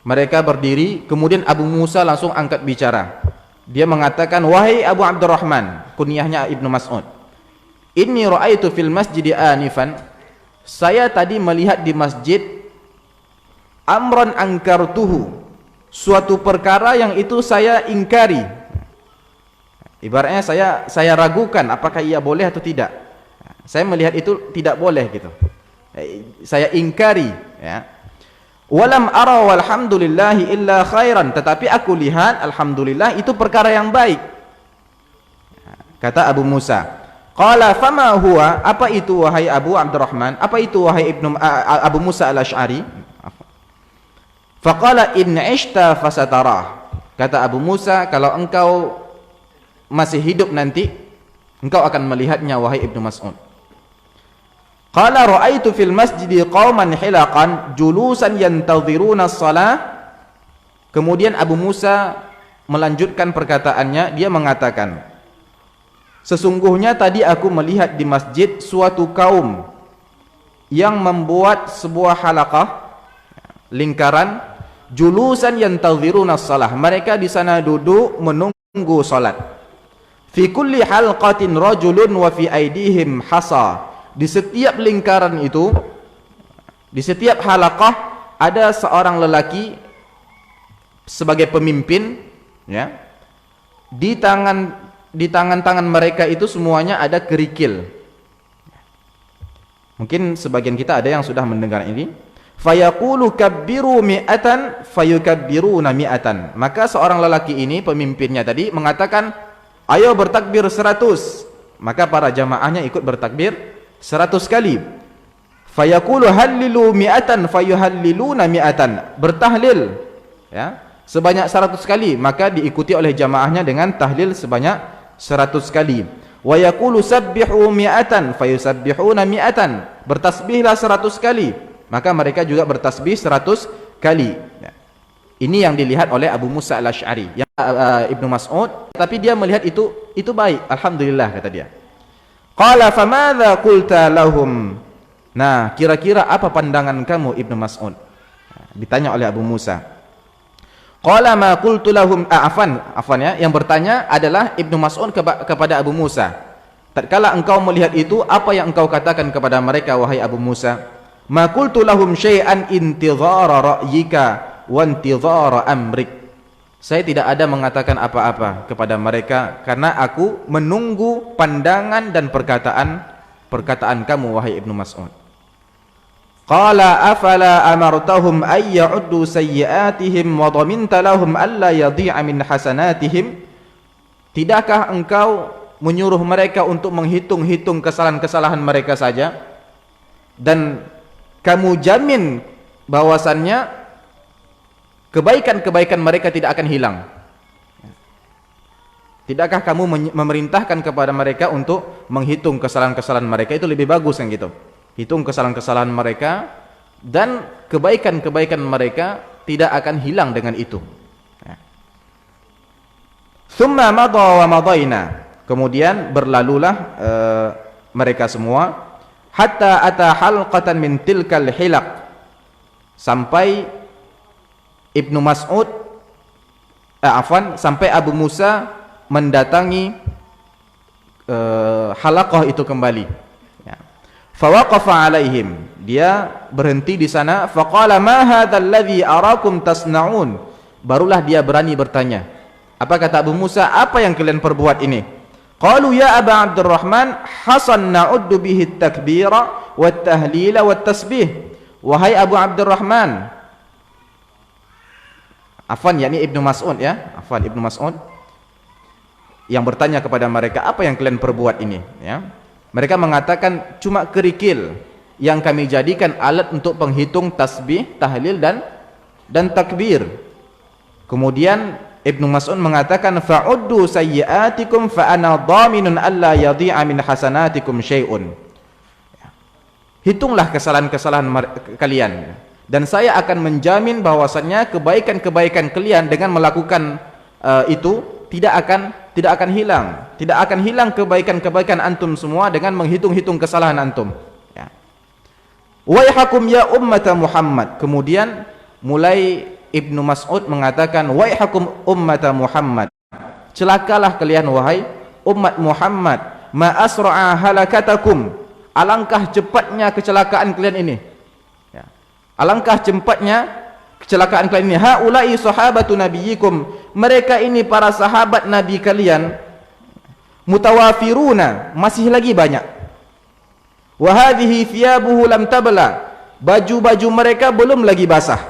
mereka berdiri, kemudian Abu Musa langsung angkat bicara. Dia mengatakan, wahai Abu Abdurrahman, kunyahnya Ibnu Mas'ud, inni ra'aitu fil masjidi anifan, saya tadi melihat di masjid amran angkartuhu, suatu perkara yang itu saya ingkari. Ibaratnya saya ragukan apakah ia boleh atau tidak. Saya melihat itu tidak boleh gitu. Saya ingkari, ya. Walam ara walhamdulillahi illa khairan, tetapi aku lihat alhamdulillah itu perkara yang baik. Kata Abu Musa, qala fama huwa, apa itu wahai Abu Abdurrahman, apa itu wahai Abu Musa al-Asy'ari? Faqala in ishta fasatarah. Kata Abu Musa, kalau engkau masih hidup nanti engkau akan melihatnya wahai Ibnu Mas'ud. Qala ra'aitu fil masjidi qauman hilaqan julusan yantadhiruna as-salah. Kemudian Abu Musa melanjutkan perkataannya, dia mengatakan, sesungguhnya tadi aku melihat di masjid suatu kaum yang membuat sebuah halaqah, lingkaran, julusan yantadhiruna as-salah. Mereka di sana duduk menunggu salat. Fi kulli halqatin rajulun wa fi aydihim hasa. Di setiap lingkaran itu, di setiap halaqah ada seorang lelaki sebagai pemimpin, ya. Di tangan-tangan mereka itu semuanya ada kerikil. Mungkin sebagian kita ada yang sudah mendengar ini. Fayaqulu kabbiru mi'atan fayukabbiruna mi'atan. Maka seorang lelaki ini, pemimpinnya tadi, mengatakan, ayo bertakbir 100. Maka para jamaahnya ikut bertakbir 100 kali. Fayaqulu hallilu mi'atan fayuhalliluna mi'atan. Bertahlil, ya, sebanyak 100 kali, maka diikuti oleh jamaahnya dengan tahlil sebanyak 100 kali. Wa yaqulu sabbihu mi'atan fayusabbihuna mi'atan. Bertasbihlah 100 kali, maka mereka juga bertasbih 100 kali. Ini yang dilihat oleh Abu Musa al-Asy'ari, yang Ibnu Mas'ud, tapi dia melihat itu baik, alhamdulillah, kata dia. Qala famadza qulta lahum. Nah, kira-kira apa pandangan kamu Ibnu Mas'ud? Ditanya oleh Abu Musa. Qala ma qultu lahum afan ya, yang bertanya adalah Ibnu Mas'ud kepada Abu Musa. Tatkala engkau melihat itu, apa yang engkau katakan kepada mereka wahai Abu Musa? Ma qultu lahum syai'an intidhara ra'yika wa intidhara amrik. Saya tidak ada mengatakan apa-apa kepada mereka karena aku menunggu pandangan dan perkataan kamu wahai Ibnu Mas'ud. Qala afala amartahum ay ya'uddu sayyi'atihim wa dhaminta lahum alla yadhi'a min hasanatihim. Tidakkah engkau menyuruh mereka untuk menghitung-hitung kesalahan-kesalahan mereka saja dan kamu jamin bahwasannya kebaikan-kebaikan mereka tidak akan hilang? Tidakkah kamu memerintahkan kepada mereka untuk menghitung kesalahan-kesalahan mereka? Itu lebih bagus kan gitu. Hitung kesalahan-kesalahan mereka dan kebaikan-kebaikan mereka tidak akan hilang dengan itu. Tsumma madha wa madaina. Kemudian berlalulah mereka semua hatta ata halqatan min tilkal hilaq. Sampai Ibnu Mas'ud sampai Abu Musa mendatangi halaqah itu kembali, ya. Fawaqafa alaihim, dia berhenti di sana. Faqala ma hadzal ladzi arakum tasnaun. Barulah dia berani bertanya. Apa kata Abu Musa? Apa yang kalian perbuat ini? Qalu ya Aba Abdurrahman hasan na'uddu bihi at-takbira wat-tahlila wat-tasbih. Wahai Abu Abdurrahman, Affan, yakni Ibnu Mas'ud, ya, Affan Ibnu Mas'ud yang bertanya kepada mereka, apa yang kalian perbuat ini, ya. Mereka mengatakan cuma kerikil yang kami jadikan alat untuk penghitung tasbih, tahlil dan takbir. Kemudian Ibnu Mas'ud mengatakan fa'uddu sayyi'atikum fa ana dhaminun alla yadhi'a min hasanatikum syai'un. Hitunglah kesalahan-kesalahan kalian. Dan saya akan menjamin bahwasannya kebaikan-kebaikan kalian dengan melakukan itu tidak akan hilang. Tidak akan hilang kebaikan-kebaikan antum semua dengan menghitung-hitung kesalahan antum. Ya. Waihakum ya ummata Muhammad. Kemudian mulai Ibnu Mas'ud mengatakan, waihakum ummata Muhammad. Celakalah kalian wahai umat Muhammad. Ma asra'a halakatakum. Alangkah cepatnya kecelakaan kalian ini. Ya. Alangkah cepatnya kecelakaan kalian ini. Haula'i sahabatu nabiyyikum. Mereka ini para sahabat nabi kalian. Mutawafiruna, masih lagi banyak. Wa hadhihi thiyabuhu lam tabla. Baju-baju mereka belum lagi basah.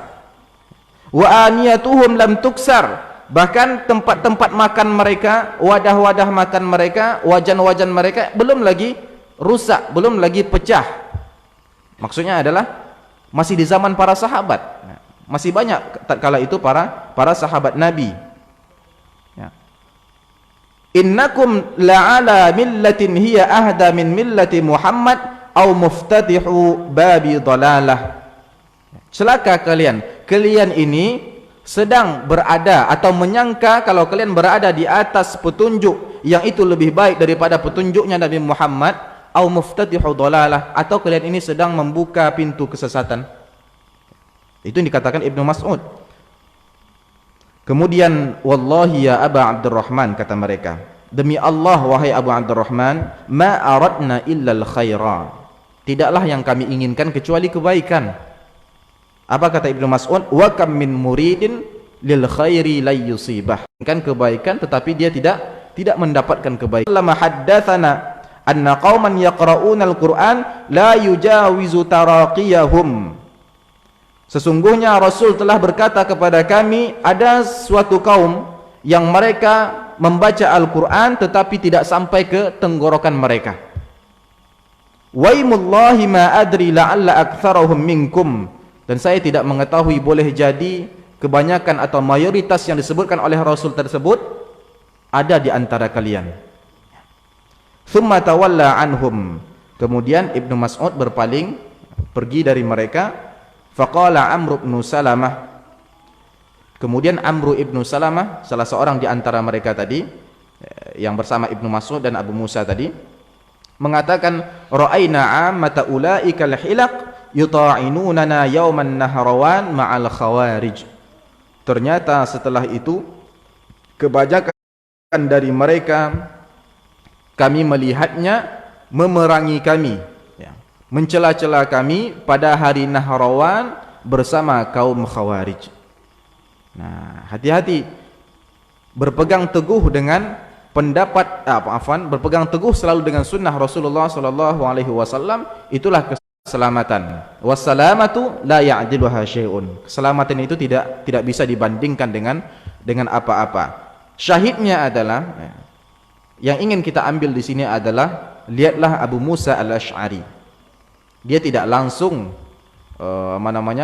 Wa aniyatuhum lam tuksar. Bahkan tempat-tempat makan mereka, wadah-wadah makan mereka, wajan-wajan mereka belum lagi rusak, belum lagi pecah. Maksudnya adalah masih di zaman para sahabat. Masih banyak tatkala itu para sahabat Nabi. Ya. Innakum la'ala millatin hiya ahda min millati Muhammad au muftatihu babi dhalalah. Celaka kalian. Kalian ini sedang berada atau menyangka kalau kalian berada di atas petunjuk yang itu lebih baik daripada petunjuknya Nabi Muhammad, au muftatihu dhalalah, atau kalian ini sedang membuka pintu kesesatan. Itu yang dikatakan Ibnu Mas'ud. Kemudian wallahi ya Aba Abdurrahman, kata mereka, demi Allah wahai Abu Abdurrahman, ma aradna illal khaira. Tidaklah yang kami inginkan kecuali kebaikan. Apa kata Ibnu Mas'ud? Wa kam min muridin lil khairi la yusibah. Kan kebaikan tetapi dia tidak mendapatkan kebaikan. Lama haddatsana anna qauman yaqra'una al-Qur'an la yujawizu taraqiyahum. Sesungguhnya Rasul telah berkata kepada kami, ada suatu kaum yang mereka membaca Al-Qur'an tetapi tidak sampai ke tenggorokan mereka. Waimullahi ma adri la'alla aktsarahum minkum. Dan saya tidak mengetahui, boleh jadi kebanyakan atau mayoritas yang disebutkan oleh Rasul tersebut ada di antara kalian. Thumma tawalla anhum. Kemudian Ibnu Mas'ud berpaling pergi dari mereka. Faqala Amr ibn Salamah. Kemudian Amr ibn Salamah, salah seorang di antara mereka tadi yang bersama Ibnu Mas'ud dan Abu Musa tadi, mengatakan, ra'aina 'ammata ulaika al-hilaq yuta'inunana yauman nahrawan ma'al khawarij. Ternyata setelah itu kebanyakan dari mereka kami melihatnya memerangi kami, ya, mencela-cela kami pada hari Nahrawan bersama kaum khawarij. Nah, hati-hati berpegang teguh dengan pendapat berpegang teguh selalu dengan sunnah Rasulullah sallallahu alaihi wasallam, itulah keselamatan. Wassalamatu la ya'diluha syai'un. Keselamatan itu tidak bisa dibandingkan dengan apa-apa. Syahidnya adalah, yang ingin kita ambil di sini adalah, lihatlah Abu Musa al-Asy'ari. Dia tidak langsung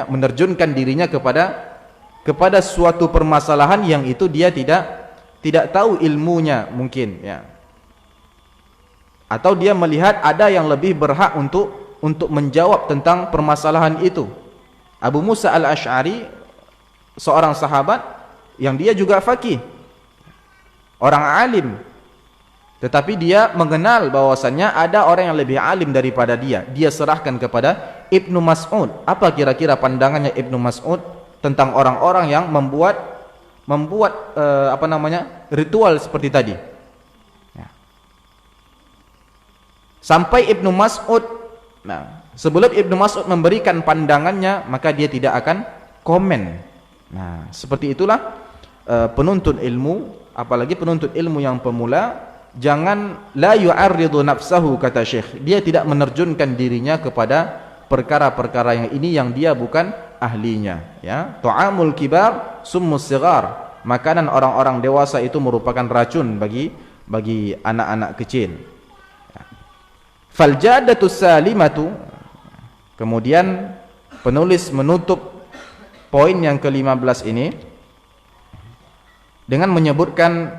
menerjunkan dirinya kepada suatu permasalahan yang itu dia tidak tahu ilmunya mungkin, ya. Atau dia melihat ada yang lebih berhak untuk menjawab tentang permasalahan itu. Abu Musa al-Asy'ari seorang sahabat yang dia juga faqih, orang alim, tetapi dia mengenal bahwasannya ada orang yang lebih alim daripada dia. Dia serahkan kepada Ibnu Mas'ud. Apa kira-kira pandangannya Ibnu Mas'ud tentang orang-orang yang membuat ritual seperti tadi, ya. Sampai Ibnu Mas'ud, sebelum Ibnu Mas'ud memberikan pandangannya, maka dia tidak akan komen. Nah, seperti itulah penuntut ilmu, apalagi penuntut ilmu yang pemula, jangan la yu'arridu nafsahu, kata Syekh. Dia tidak menerjunkan dirinya kepada perkara-perkara yang ini yang dia bukan ahlinya, ya. Ta'amul kibar summus sighar. Makanan orang-orang dewasa itu merupakan racun bagi anak-anak kecil. Faljadatus salimatu. Kemudian penulis menutup poin yang ke-15 ini dengan menyebutkan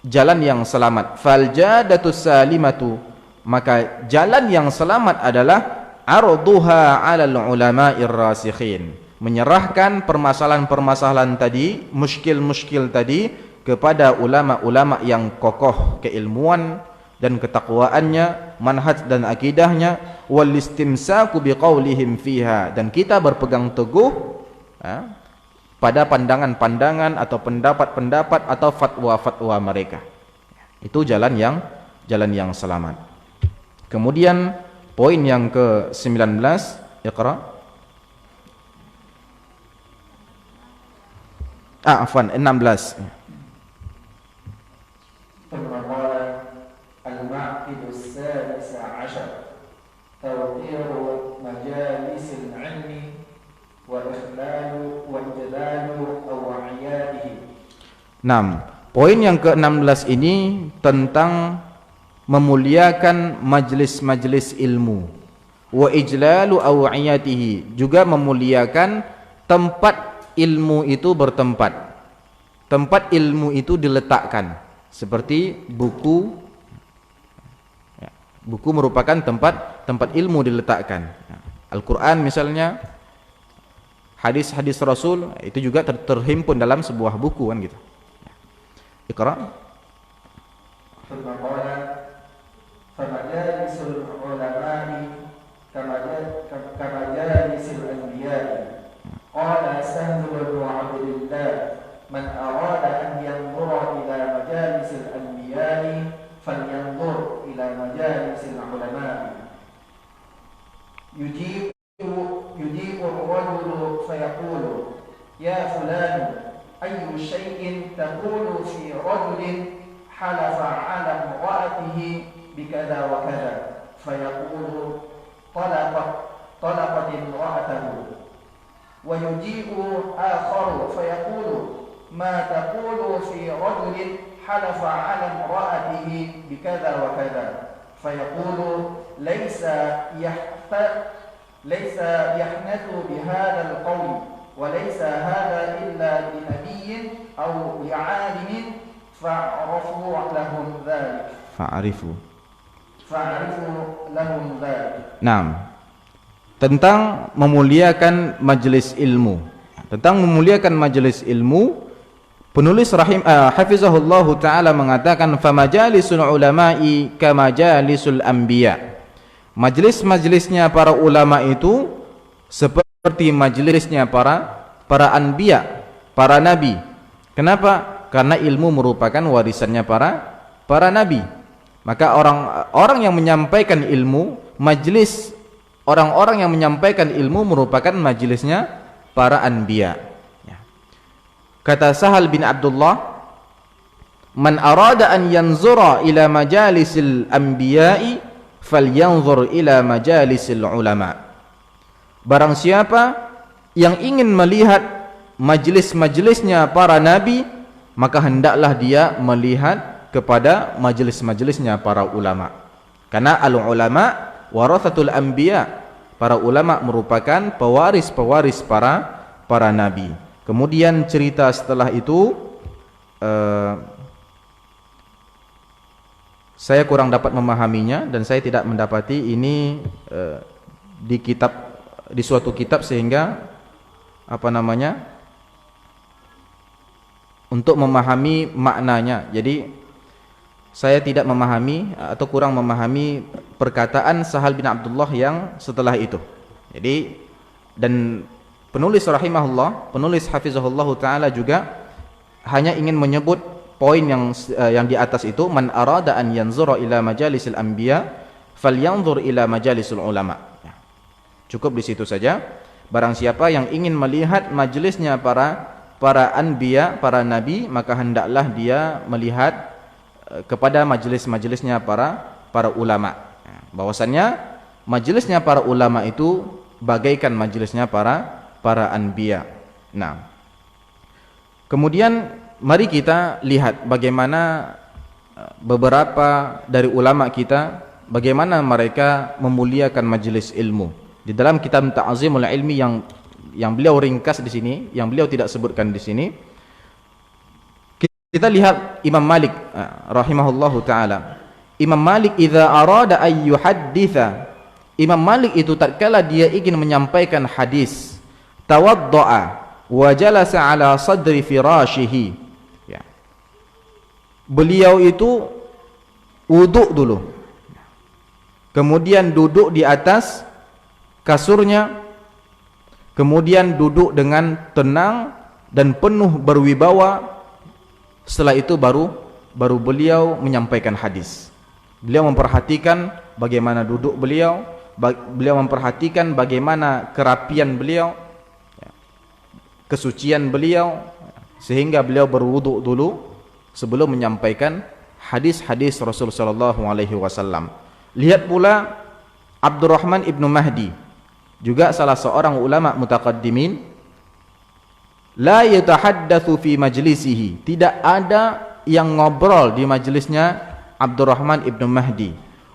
jalan yang selamat. Faljadatus salimatu, maka jalan yang selamat adalah arduha 'alal ulama'ir rasikhin. menyerahkan permasalahan-permasalahan tadi, muskil-muskil tadi kepada ulama-ulama yang kokoh keilmuan dan ketakwaannya, manhaj dan akidahnya, wal istimsaku biqaulihim fiha, dan kita berpegang teguh pada pandangan-pandangan atau pendapat-pendapat atau fatwa-fatwa mereka. Itu jalan yang selamat. Kemudian poin yang ke-19, Iqra. 16. ثم قال المعقد السادس عشر توقير مجالس العلم وإخلال وإجلال أوعيائه. 6. Poin yang ke-16 ini tentang memuliakan majlis-majlis ilmu, wa ijlalu aw'iyatihi, juga memuliakan tempat ilmu itu bertempat, tempat ilmu itu diletakkan, seperti buku. Buku merupakan tempat ilmu diletakkan. Al-Quran misalnya, hadis-hadis Rasul itu juga terhimpun dalam sebuah buku kan gitu. Iqra. فمجالس العلماء كمجالس الأنبياء. قال سهل بن عبد الله من أراد أن ينظر إلى مجالس الأنبياء فلينظر إلى مجالس العلماء. يجيب الرجل فيقول يا فلان أي شيء تقول في رجل حلف على امرأته بكذا وكذا، فيقول طلقت امرأته. ويجيء آخر فيقول ما تقول في رجل حلف على امرأته بكذا وكذا، فيقول ليس يحنث بهذا القول، وليس هذا إلا لنبي أو لعالم فاعرفوا لهم ذلك. Fa'arifu lahum dhalik. Tentang memuliakan majelis ilmu. Tentang memuliakan majelis ilmu, penulis hafizahullah taala mengatakan famajalisul ulama'i kamajalisul anbiya. Majelis-majelisnya para ulama itu seperti majelisnya para anbiya, para nabi. Kenapa? Karena ilmu merupakan warisannya para nabi. Maka orang yang menyampaikan ilmu, majelis orang-orang yang menyampaikan ilmu merupakan majelisnya para anbiya. Kata Sahal bin Abdullah, man arada an yanzura ila majalisil anbiya'i falyanzur ila majalisil ulama. Barang siapa yang ingin melihat majelis-majelisnya para nabi, maka hendaklah dia melihat kepada majelis-majelisnya para ulama. Karena al-ulama warathatul anbiya, para ulama merupakan pewaris-pewaris para nabi. Kemudian cerita setelah itu saya kurang dapat memahaminya, dan saya tidak mendapati ini di suatu kitab, sehingga untuk memahami maknanya. Jadi saya tidak memahami atau kurang memahami perkataan Sahal bin Abdullah yang setelah itu. Jadi, dan penulis hafizahullah taala juga hanya ingin menyebut poin yang di atas itu, man arada an yanzura ila majalisil anbiya falyanzur ila majalisul ulama. Cukup di situ saja. Barang siapa yang ingin melihat majelisnya para anbiya, para nabi, maka hendaklah dia melihat kepada majelis-majelisnya para ulama. Bahwasannya majelisnya para ulama itu bagaikan majelisnya para anbiya. Kemudian mari kita lihat bagaimana beberapa dari ulama kita, bagaimana mereka memuliakan majelis ilmu. Di dalam kitab Ta'zimul Ilmi yang beliau ringkas di sini, yang beliau tidak sebutkan di sini, kita lihat Imam Malik rahimahullahu taala. Imam Malik idza arada ay yuhadditha, Imam Malik itu tatkala dia ingin menyampaikan hadis, tawadda'a wa jalasa ala sadri firashihi. Ya. Beliau itu wuduk dulu, kemudian duduk di atas kasurnya, kemudian duduk dengan tenang dan penuh berwibawa. Setelah itu baru beliau menyampaikan hadis. Beliau memperhatikan bagaimana duduk beliau, beliau memperhatikan bagaimana kerapian beliau, kesucian beliau, sehingga beliau berwudu dulu sebelum menyampaikan hadis-hadis Rasul sallallahu alaihi wasallam. Lihat pula Abdurrahman ibnu Mahdi, juga salah seorang ulama mutaqaddimin, la yatahaddatsu fi majlisihi, tidak ada yang ngobrol di majelisnya Abdurrahman ibnu Mahdi,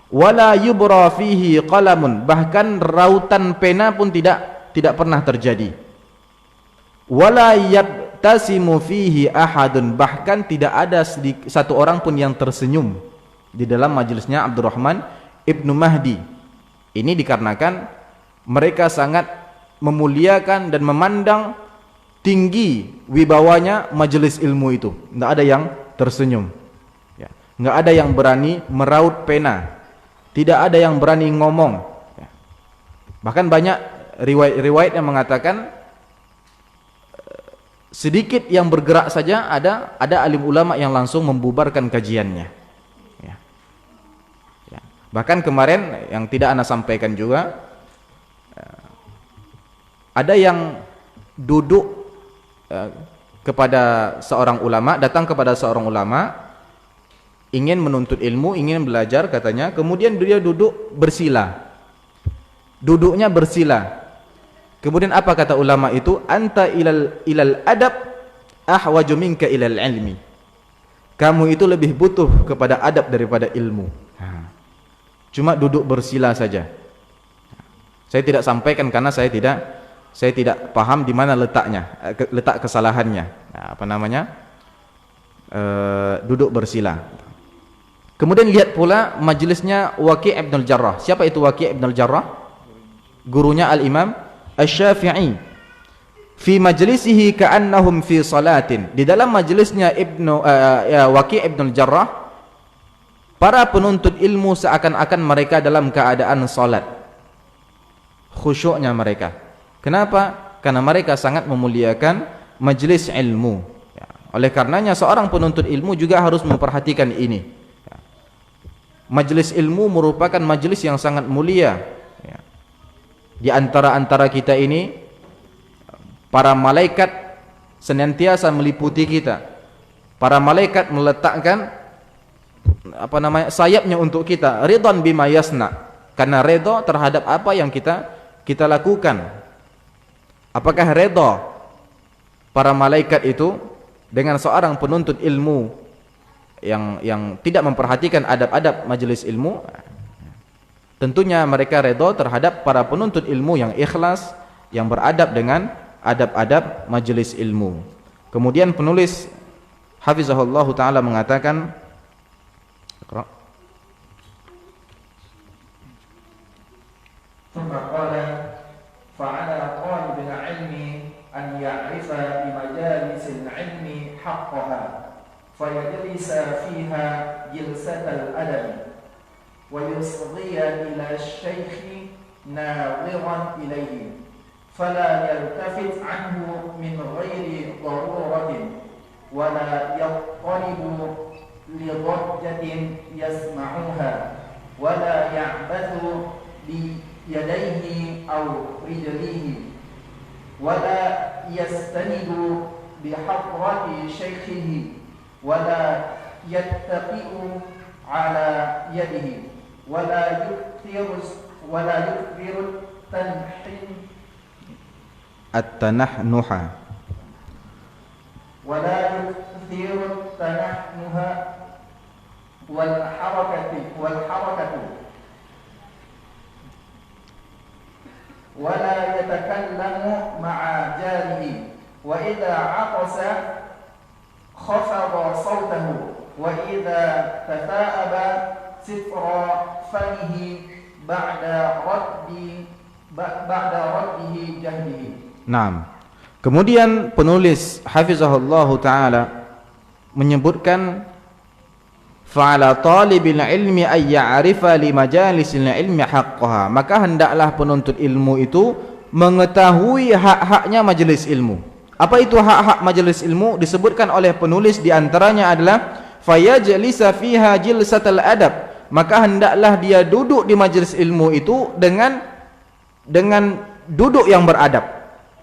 wala yubra fihi qalamun, bahkan rautan pena pun tidak pernah terjadi, wala yabtasimu fihi ahadun, bahkan tidak ada satu orang pun yang tersenyum di dalam majelisnya Abdurrahman ibnu Mahdi. Ini dikarenakan mereka sangat memuliakan dan memandang tinggi wibawanya majelis ilmu itu. Tidak ada yang tersenyum, ya. Tidak ada yang berani meraut pena, tidak ada yang berani ngomong, ya. Bahkan banyak riwayat-riwayat yang mengatakan sedikit yang bergerak saja ada alim ulama yang langsung membubarkan kajiannya, ya. Ya. Bahkan kemarin yang tidak ana sampaikan juga, ada yang duduk kepada seorang ulama, datang kepada seorang ulama, ingin menuntut ilmu, ingin belajar katanya, kemudian dia duduk bersila, duduknya bersila. Kemudian apa kata ulama itu? Anta ilal adab ahwaju minka ilal ilmi, kamu itu lebih butuh kepada adab daripada ilmu. Cuma duduk bersila saja. Saya tidak sampaikan karena saya tidak paham di mana letak kesalahannya. Duduk bersila. Kemudian lihat pula majelisnya Waqi' ibn al-Jarrah. Siapa itu Waqi' ibn al-Jarrah? Gurunya al-Imam Asy-Syafi'i. Fi majlisihi ka'annahum fi salatin. Di dalam majelisnya Waqi' ibn al-Jarrah, para penuntut ilmu seakan-akan mereka dalam keadaan salat. Khusyuknya mereka. Kenapa? Karena mereka sangat memuliakan majelis ilmu, ya. Oleh karenanya seorang penuntut ilmu juga harus memperhatikan ini, ya. Majelis ilmu merupakan majelis yang sangat mulia, ya. Di antara kita ini para malaikat senantiasa meliputi kita. Para malaikat meletakkan sayapnya untuk kita, ridwan bima yasna, karena redha terhadap apa yang kita lakukan. Apakah redha para malaikat itu dengan seorang penuntut ilmu yang tidak memperhatikan adab-adab majelis ilmu? Tentunya mereka redha terhadap para penuntut ilmu yang ikhlas, yang beradab dengan adab-adab majelis ilmu. Kemudian penulis hafizahullah taala mengatakan, فعلى طالب العلم أن يعرف بمجالس العلم حقها فيجلس فيها جلسة الأدب ويصغي إلى الشيخ ناظرا إليه فلا يلتفت عنه من غير ضرورة ولا يضطرب لضجة يسمعها ولا يعبث بيديه أو رجليه ولا يستند بحضرة شيخه ولا يتقئ على يده ولا يكثر التنحنح ولا يكثر التنحنح والحركة ولا يتكلم مع جاره وإذا عطس خفض صوته وإذا تثاءب ستر فمه بعد رده جهده Naam. Kemudian penulis hafizahullah taala menyebutkan fa'ala talibil ilmi ay ya'rifa li majalisil ilmi haqqaha, maka hendaklah penuntut ilmu itu mengetahui hak-haknya majelis ilmu. Apa itu hak-hak majelis ilmu? Disebutkan oleh penulis di antaranya adalah fayajlisa fiha jilsatal adab, maka hendaklah dia duduk di majelis ilmu itu dengan duduk yang beradab.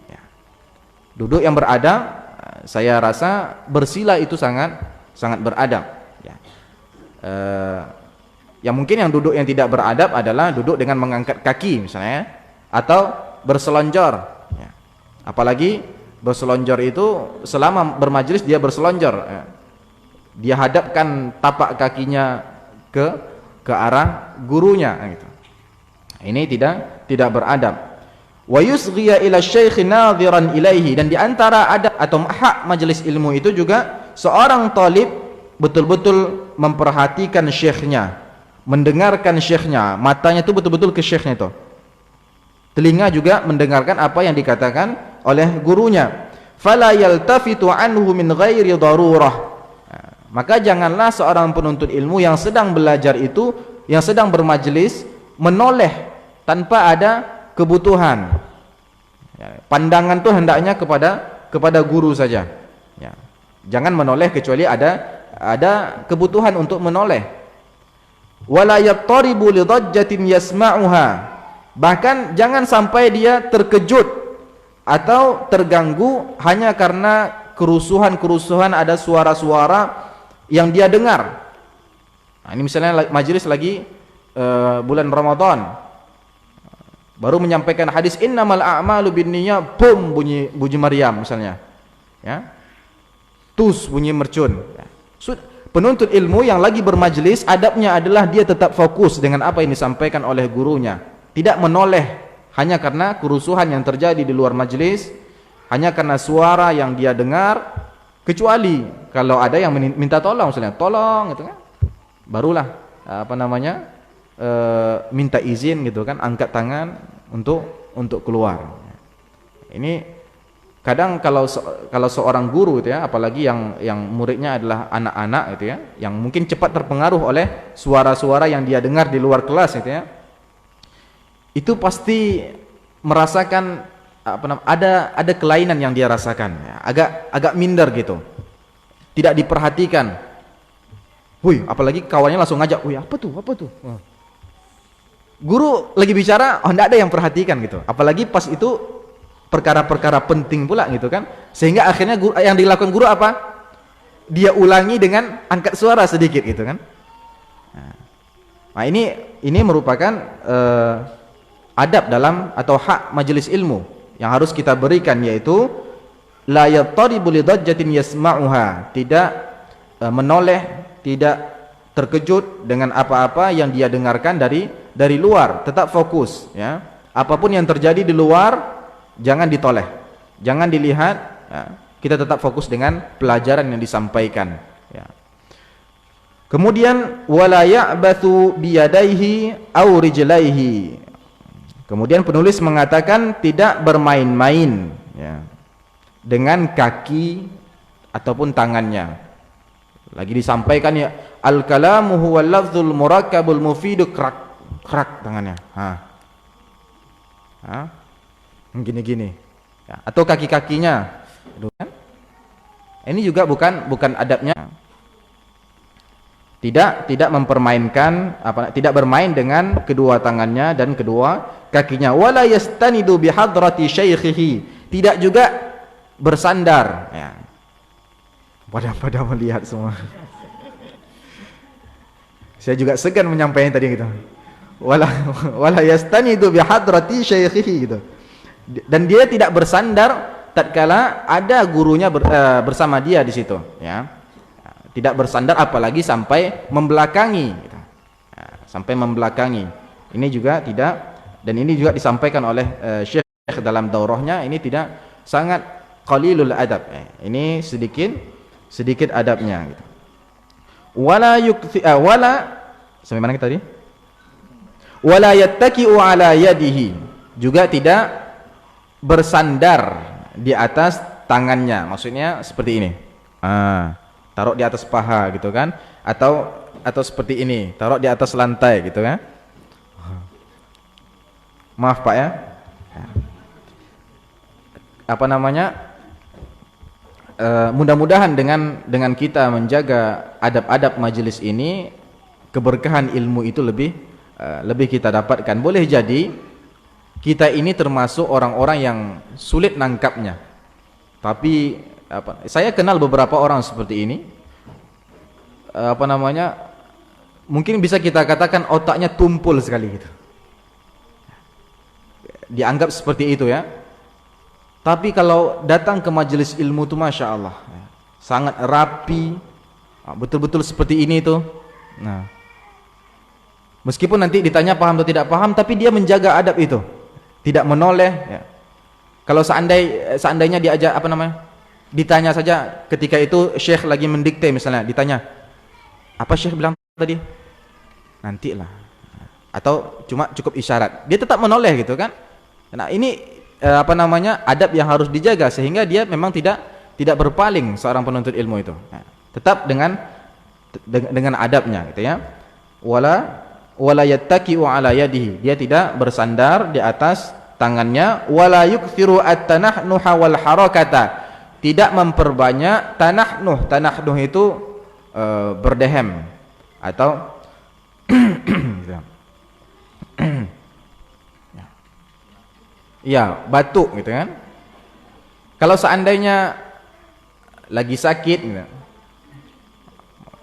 Ya. Duduk yang beradab, saya rasa bersila itu sangat beradab. Ya. Yang mungkin yang duduk yang tidak beradab adalah duduk dengan mengangkat kaki misalnya, atau berselonjor. Ya. Apalagi berselonjor itu selama bermajelis dia berselonjor. Ya. Dia hadapkan tapak kakinya ke arah gurunya gitu. Ini tidak beradab. Wa yusghiya ila syaikh nadhiran ilaihi, dan di antara adab atau hak majelis ilmu itu juga seorang talib betul-betul memperhatikan syekhnya, mendengarkan syekhnya, matanya itu betul-betul ke syekhnya itu. Telinga juga mendengarkan apa yang dikatakan oleh gurunya. Fala yaltafitu anhu min ghairi darurah. Maka janganlah seorang penuntut ilmu yang sedang belajar itu, yang sedang bermajelis, menoleh tanpa ada kebutuhan. Ya, pandangan itu hendaknya kepada guru saja. Ya. Jangan menoleh kecuali ada kebutuhan untuk menoleh. Wala yattaribu li dhajjatin yasma'uha. Bahkan jangan sampai dia terkejut atau terganggu hanya karena kerusuhan ada suara-suara yang dia dengar. Nah, ini misalnya majelis lagi bulan Ramadan, baru menyampaikan hadis innamal a'malu binniyat, bum bunyi Maryam misalnya, ya, tus bunyi mercun. Ya. Penuntut ilmu yang lagi bermajelis, adabnya adalah dia tetap fokus dengan apa yang disampaikan oleh gurunya, tidak menoleh hanya karena kerusuhan yang terjadi di luar majelis, hanya karena suara yang dia dengar. Kecuali kalau ada yang minta tolong, misalnya tolong gitu kan, barulah minta izin gitu kan, angkat tangan untuk keluar. Ini kadang kalau seorang guru gitu ya, apalagi yang muridnya adalah anak-anak gitu ya, yang mungkin cepat terpengaruh oleh suara-suara yang dia dengar di luar kelas gitu ya, itu pasti merasakan ada kelainan yang dia rasakan ya, agak minder gitu, tidak diperhatikan. Apalagi kawannya langsung ngajak, apa tuh guru lagi bicara, enggak ada yang perhatikan gitu, apalagi pas itu perkara-perkara penting pula gitu kan, sehingga akhirnya yang dilakukan guru apa, dia ulangi dengan angkat suara sedikit gitu kan. Nah ini merupakan adab dalam atau hak majelis ilmu yang harus kita berikan, yaitu la yattaribu li dhajjatin yasma'uha, tidak menoleh, tidak terkejut dengan apa-apa yang dia dengarkan dari luar, tetap fokus ya. Apapun yang terjadi di luar jangan ditoleh, jangan dilihat ya. Kita tetap fokus dengan pelajaran yang disampaikan ya. Kemudian wala ya'bathu biyadaihi aw rijlaihi. Kemudian penulis mengatakan tidak bermain-main ya, dengan kaki ataupun tangannya. Lagi disampaikan ya, al-kalamu huwal lafzul murakkabul mufidu, krak tangannya. Gini-gini. Ya, atau kaki-kakinya. Ini juga bukan adabnya. Tidak mempermainkan tidak bermain dengan kedua tangannya dan kedua kakinya. Wala yastanidu bihadrati syaikhihi, tidak juga bersandar ya. Pada melihat semua. Saya juga segan menyampaikan tadi gitu. Wala yastanidu bihadrati syaikhihi gitu. Dan dia tidak bersandar tatkala ada gurunya bersama dia di situ ya. Tidak bersandar apalagi sampai membelakangi gitu. Sampai membelakangi. Ini juga tidak, dan ini juga disampaikan oleh Syekh dalam daurahnya, ini tidak, sangat qalilul adab. Ini sedikit adabnya gitu. Wala sampai mana kita tadi? Wala yattaki'u ala yadihi, juga tidak bersandar di atas tangannya, maksudnya seperti ini, taruh di atas paha gitu kan, atau seperti ini, taruh di atas lantai gitu kan. Maaf Pak ya, apa namanya, mudah-mudahan dengan kita menjaga adab-adab majelis ini, keberkahan ilmu itu lebih kita dapatkan. Boleh jadi kita ini termasuk orang-orang yang sulit nangkapnya, tapi saya kenal beberapa orang seperti ini, apa namanya, mungkin bisa kita katakan otaknya tumpul sekali gitu, dianggap seperti itu ya. Tapi kalau datang ke majelis ilmu itu Masya Allah, sangat rapi, betul-betul seperti ini tuh. Nah, meskipun nanti ditanya paham atau tidak paham, tapi dia menjaga adab itu, tidak menoleh ya. Kalau seandainya diajak, apa namanya, ditanya saja ketika itu Syekh lagi mendikte misalnya, ditanya apa Syekh bilang tadi, nantilah, atau cuma cukup isyarat, dia tetap menoleh gitu kan. Nah ini apa namanya, adab yang harus dijaga, sehingga dia memang tidak berpaling seorang penuntut ilmu itu. Nah, tetap dengan adabnya gitu ya. Wala yattaqi'u ala yadihi, dia tidak bersandar di atas tangannya. Wala yukthiru at-tanahnuha wal harakata, tidak memperbanyak tanahnuh. Tanahnuh itu berdehem atau ya, batuk gitu kan. Kalau seandainya lagi sakit gitu,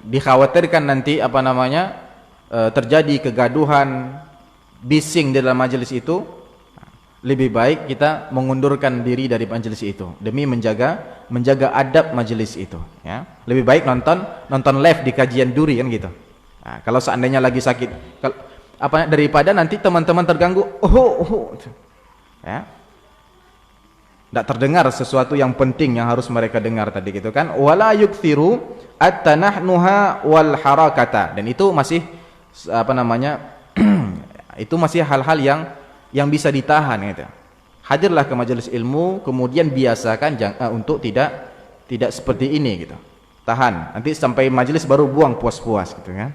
dikhawatirkan nanti apa namanya, terjadi kegaduhan, bising di dalam majelis itu, lebih baik kita mengundurkan diri dari majelis itu demi menjaga adab majelis itu ya. Lebih baik nonton live di kajian duri kan gitu. Nah, kalau seandainya lagi sakit, daripada nanti teman-teman terganggu, ya, tidak terdengar sesuatu yang penting yang harus mereka dengar tadi gitu kan. Wala yukthiru at-tanahnuha wal harakata, dan itu masih apa namanya itu masih hal-hal yang bisa ditahan gitu. Hadirlah ke majelis ilmu, kemudian biasakan untuk tidak seperti ini gitu. Tahan, nanti sampai majelis baru buang puas-puas gitu kan.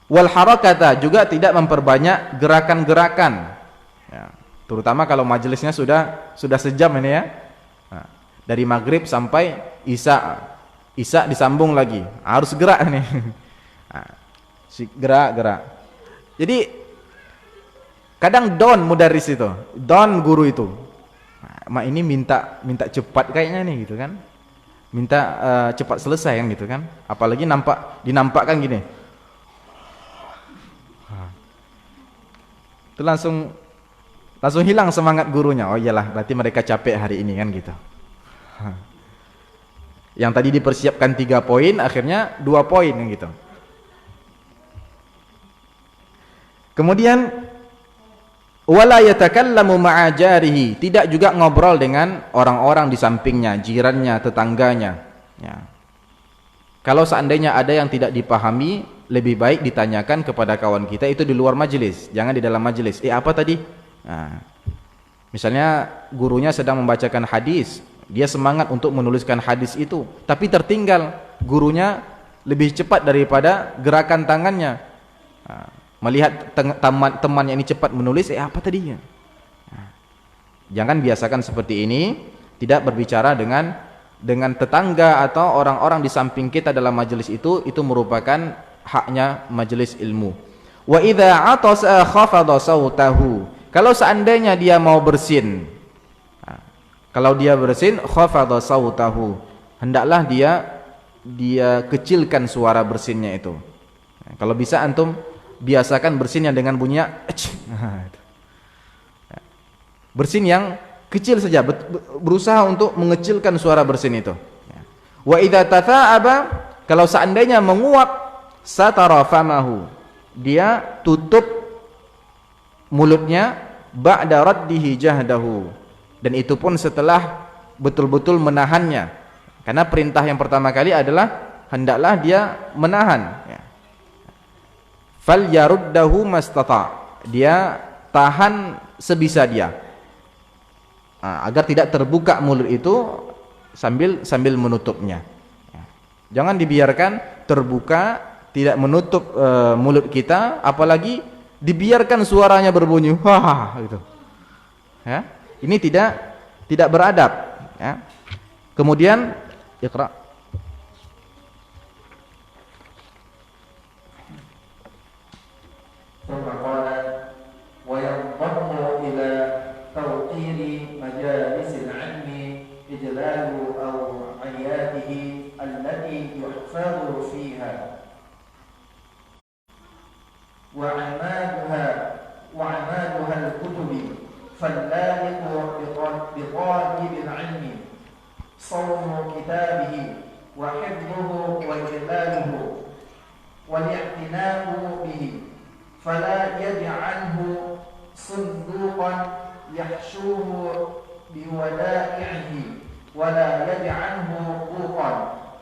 Wal harakata, juga tidak memperbanyak gerakan-gerakan. Ya, terutama kalau majelisnya sudah sejam ini ya. Nah, dari maghrib sampai isya disambung lagi, harus gerak nih. Nah, gerak. Jadi kadang don mudaris itu, don guru itu, nah, ini minta cepat kayaknya nih gitu kan, minta cepat selesai kan gitu kan. Apalagi dinampakkan gini, itu langsung hilang semangat gurunya. Oh iyalah, berarti mereka capek hari ini kan gitu. Yang tadi dipersiapkan 3 poin, akhirnya 2 poin kan gitu. Kemudian wala yatakallamu ma'a jarihi, tidak juga ngobrol dengan orang-orang di sampingnya, jirannya, tetangganya ya. Kalau seandainya ada yang tidak dipahami, lebih baik ditanyakan kepada kawan kita itu di luar majelis, jangan di dalam majelis. Apa tadi? Nah, misalnya gurunya sedang membacakan hadis, dia semangat untuk menuliskan hadis itu, tapi tertinggal, gurunya lebih cepat daripada gerakan tangannya. Nah, melihat temannya ini cepat menulis, apa tadinya? Nah, jangan biasakan seperti ini, tidak berbicara dengan tetangga atau orang-orang di samping kita dalam majelis itu merupakan haknya majelis ilmu. Wa idza atasa khafadha sautahu, kalau seandainya dia mau bersin, kalau dia bersin, khafadha sautahu, hendaklah dia kecilkan suara bersinnya itu. Kalau bisa antum biasakan bersinnya dengan bunyinya bersin yang kecil saja, berusaha untuk mengecilkan suara bersin itu. Wa idza tatha'aba, kalau seandainya menguap, satara famahu, dia tutup mulutnya, ba'da raddihi jahdahu, dan itu pun setelah betul-betul menahannya, karena perintah yang pertama kali adalah hendaklah dia menahan ya. Fal yaruddahu mastata', dia tahan sebisa dia. agar tidak terbuka mulut itu sambil menutupnya. Jangan dibiarkan terbuka, tidak menutup mulut kita, apalagi dibiarkan suaranya berbunyi wah gitu. Ya, ini tidak beradab. Ya. Kemudian Iqra. ثم قال وينضم إلى توقير مجالس العلم إجلال أوعياته التي يحفظ فيها وعمادها الكتب فاللائق بطالب العلم صون كتابه وحفظه وإجلاله والاعتناء به فلا يجعله صندوقا يحشوه بودائعه ولا يجعله بوقا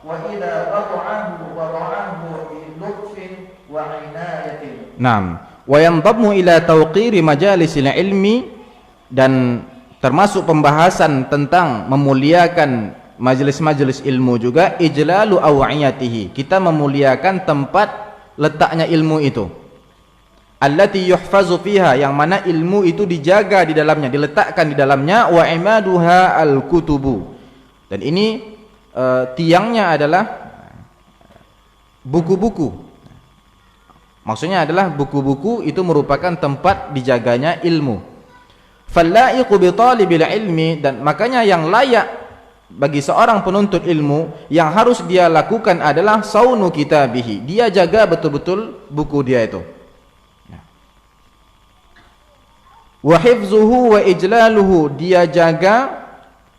وإذا وضعه بلطف وعناية. Naam. Wa yanḍammu ila tawqiri majalisil ilmi, dan termasuk pembahasan tentang memuliakan majelis-majelis ilmu juga ijlalu aw'iyatihi, kita memuliakan tempat letaknya ilmu itu, allati yuhfazu fiha, yang mana ilmu itu dijaga di dalamnya, diletakkan di dalamnya, wa imaduha al-kutubu, dan ini tiangnya adalah buku-buku. Maksudnya adalah buku-buku itu merupakan tempat dijaganya ilmu. Fallaiqu bi talibil ilmi, dan makanya yang layak bagi seorang penuntut ilmu yang harus dia lakukan adalah saunu kitabihi, dia jaga betul-betul buku dia itu. Wa hifzuhu wa ijlaluhu, dia jaga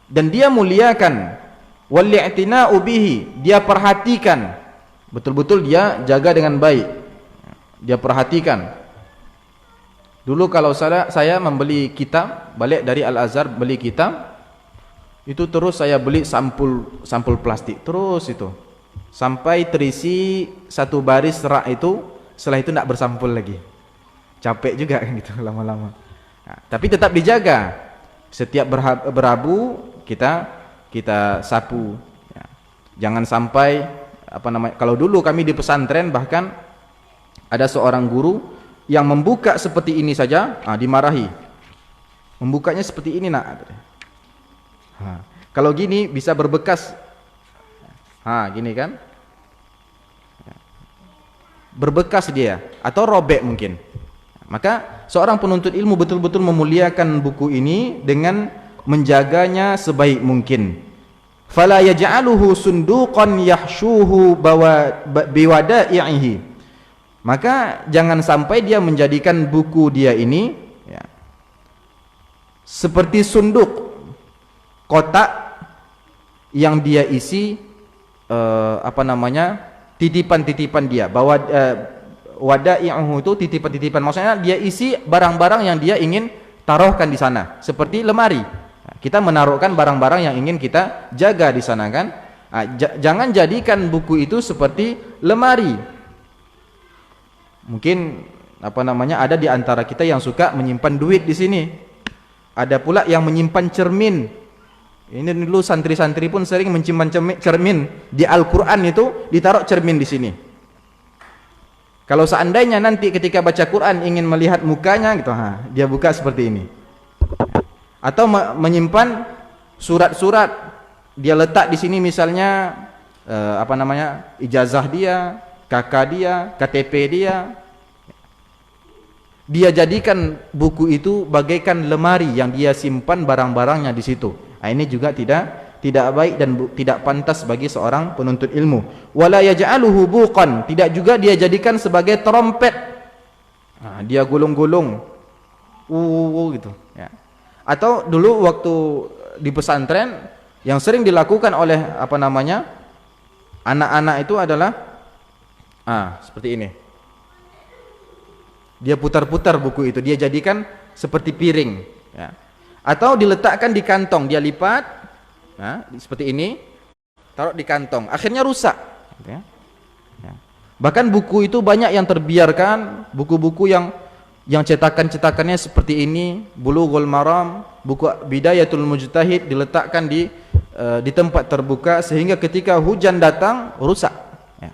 dan dia muliakan. Wal i'tina'u bihi, dia perhatikan betul-betul, dia jaga dengan baik, dia perhatikan. Dulu kalau saya membeli kitab, balik dari Al-Azhar beli kitab, itu terus saya beli sampul plastik terus itu sampai terisi satu baris rak itu. Setelah itu tidak bersampul lagi, capek juga kan gitu lama-lama. Nah, tapi tetap dijaga, setiap berabu kita sapu ya. Jangan sampai kalau dulu kami di pesantren bahkan ada seorang guru yang membuka seperti ini saja dimarahi. Membukanya seperti ini nak. Kalau gini bisa berbekas. Gini kan? Berbekas dia atau robek mungkin. Maka seorang penuntut ilmu betul-betul memuliakan buku ini dengan menjaganya sebaik mungkin. Fala yaj'aluhu sunduqan yahshuhu biwada'ihi. Maka jangan sampai dia menjadikan buku dia ini ya, seperti sunduk, kotak yang dia isi titipan-titipan dia. Wada'i'uhu itu titipan-titipan, maksudnya dia isi barang-barang yang dia ingin taruhkan di sana, seperti lemari. Kita menaruhkan barang-barang yang ingin kita jaga di sana kan. Jangan jadikan buku itu seperti lemari. Mungkin ada di antara kita yang suka menyimpan duit di sini. Ada pula yang menyimpan cermin. Ini dulu santri-santri pun sering menyimpan cermin. Di Al-Qur'an itu ditaruh cermin di sini. Kalau seandainya nanti ketika baca Quran ingin melihat mukanya gitu, dia buka seperti ini. Atau menyimpan surat-surat, dia letak di sini misalnya ijazah dia, KK dia, KTP dia. Dia jadikan buku itu bagaikan lemari yang dia simpan barang-barangnya di situ. Ini juga tidak baik dan tidak pantas bagi seorang penuntut ilmu. Wala yaj'aluhu buqan, tidak juga dia jadikan sebagai trompet. Dia gulung-gulung gitu ya. Atau dulu waktu di pesantren yang sering dilakukan oleh anak-anak itu adalah seperti ini. Dia putar-putar buku itu, dia jadikan seperti piring ya. Atau diletakkan di kantong, dia lipat seperti ini, taruh di kantong, akhirnya rusak ya. Bahkan buku itu banyak yang terbiarkan, buku-buku yang yang cetakannya seperti ini, Bulughul Maram, buku Bidayatul Mujtahid diletakkan di tempat terbuka sehingga ketika hujan datang rusak. Ya.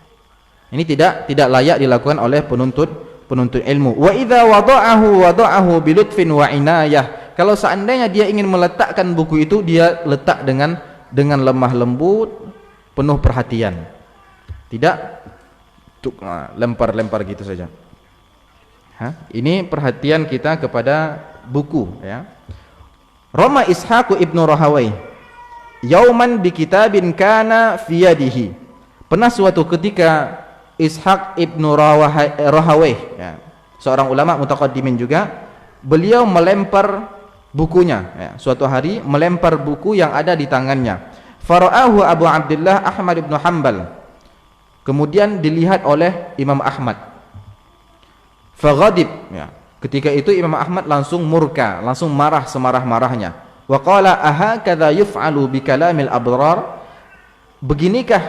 Ini tidak layak dilakukan oleh penuntut ilmu. Wa idza wada'ahu bilutfin wa inayah. Kalau seandainya dia ingin meletakkan buku itu, dia letak dengan lemah lembut, penuh perhatian. Tidak lempar-lempar gitu saja. Ini perhatian kita kepada buku, ya. Rama Ishaq ibnu Rahawai yauman bi kitabin kana fi yadihi. Pernah suatu ketika Ishaq ibnu Rahawai, ya, seorang ulama mutaqaddimin juga, beliau melempar bukunya, ya, suatu hari melempar buku yang ada di tangannya. Fara'ahu Abu Abdullah Ahmad ibnu Hanbal. Kemudian dilihat oleh Imam Ahmad. Faghadib, ya. Ketika itu Imam Ahmad langsung murka, langsung marah semarah-marahnya. Wa qala ahakadha yuf'alu bi kalamil abrar? Beginikah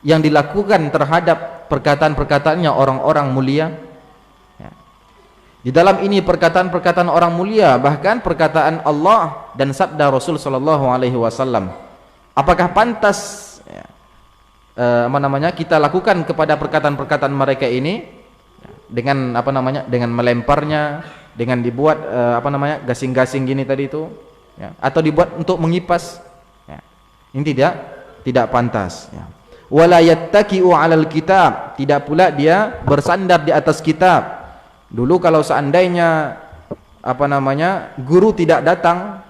yang dilakukan terhadap perkataan-perkataannya orang-orang mulia? Ya. Di dalam ini perkataan-perkataan orang mulia, bahkan perkataan Allah dan sabda Rasul sallallahu alaihi wasallam. Apakah pantas, ya, kita lakukan kepada perkataan-perkataan mereka ini dengan dengan melemparnya, dengan dibuat gasing-gasing gini tadi itu, ya, atau dibuat untuk mengipas, ya. Ini tidak pantas, ya. Wala yattaki'u 'alal kitab, tidak pula dia bersandar di atas kitab. Dulu kalau seandainya guru tidak datang,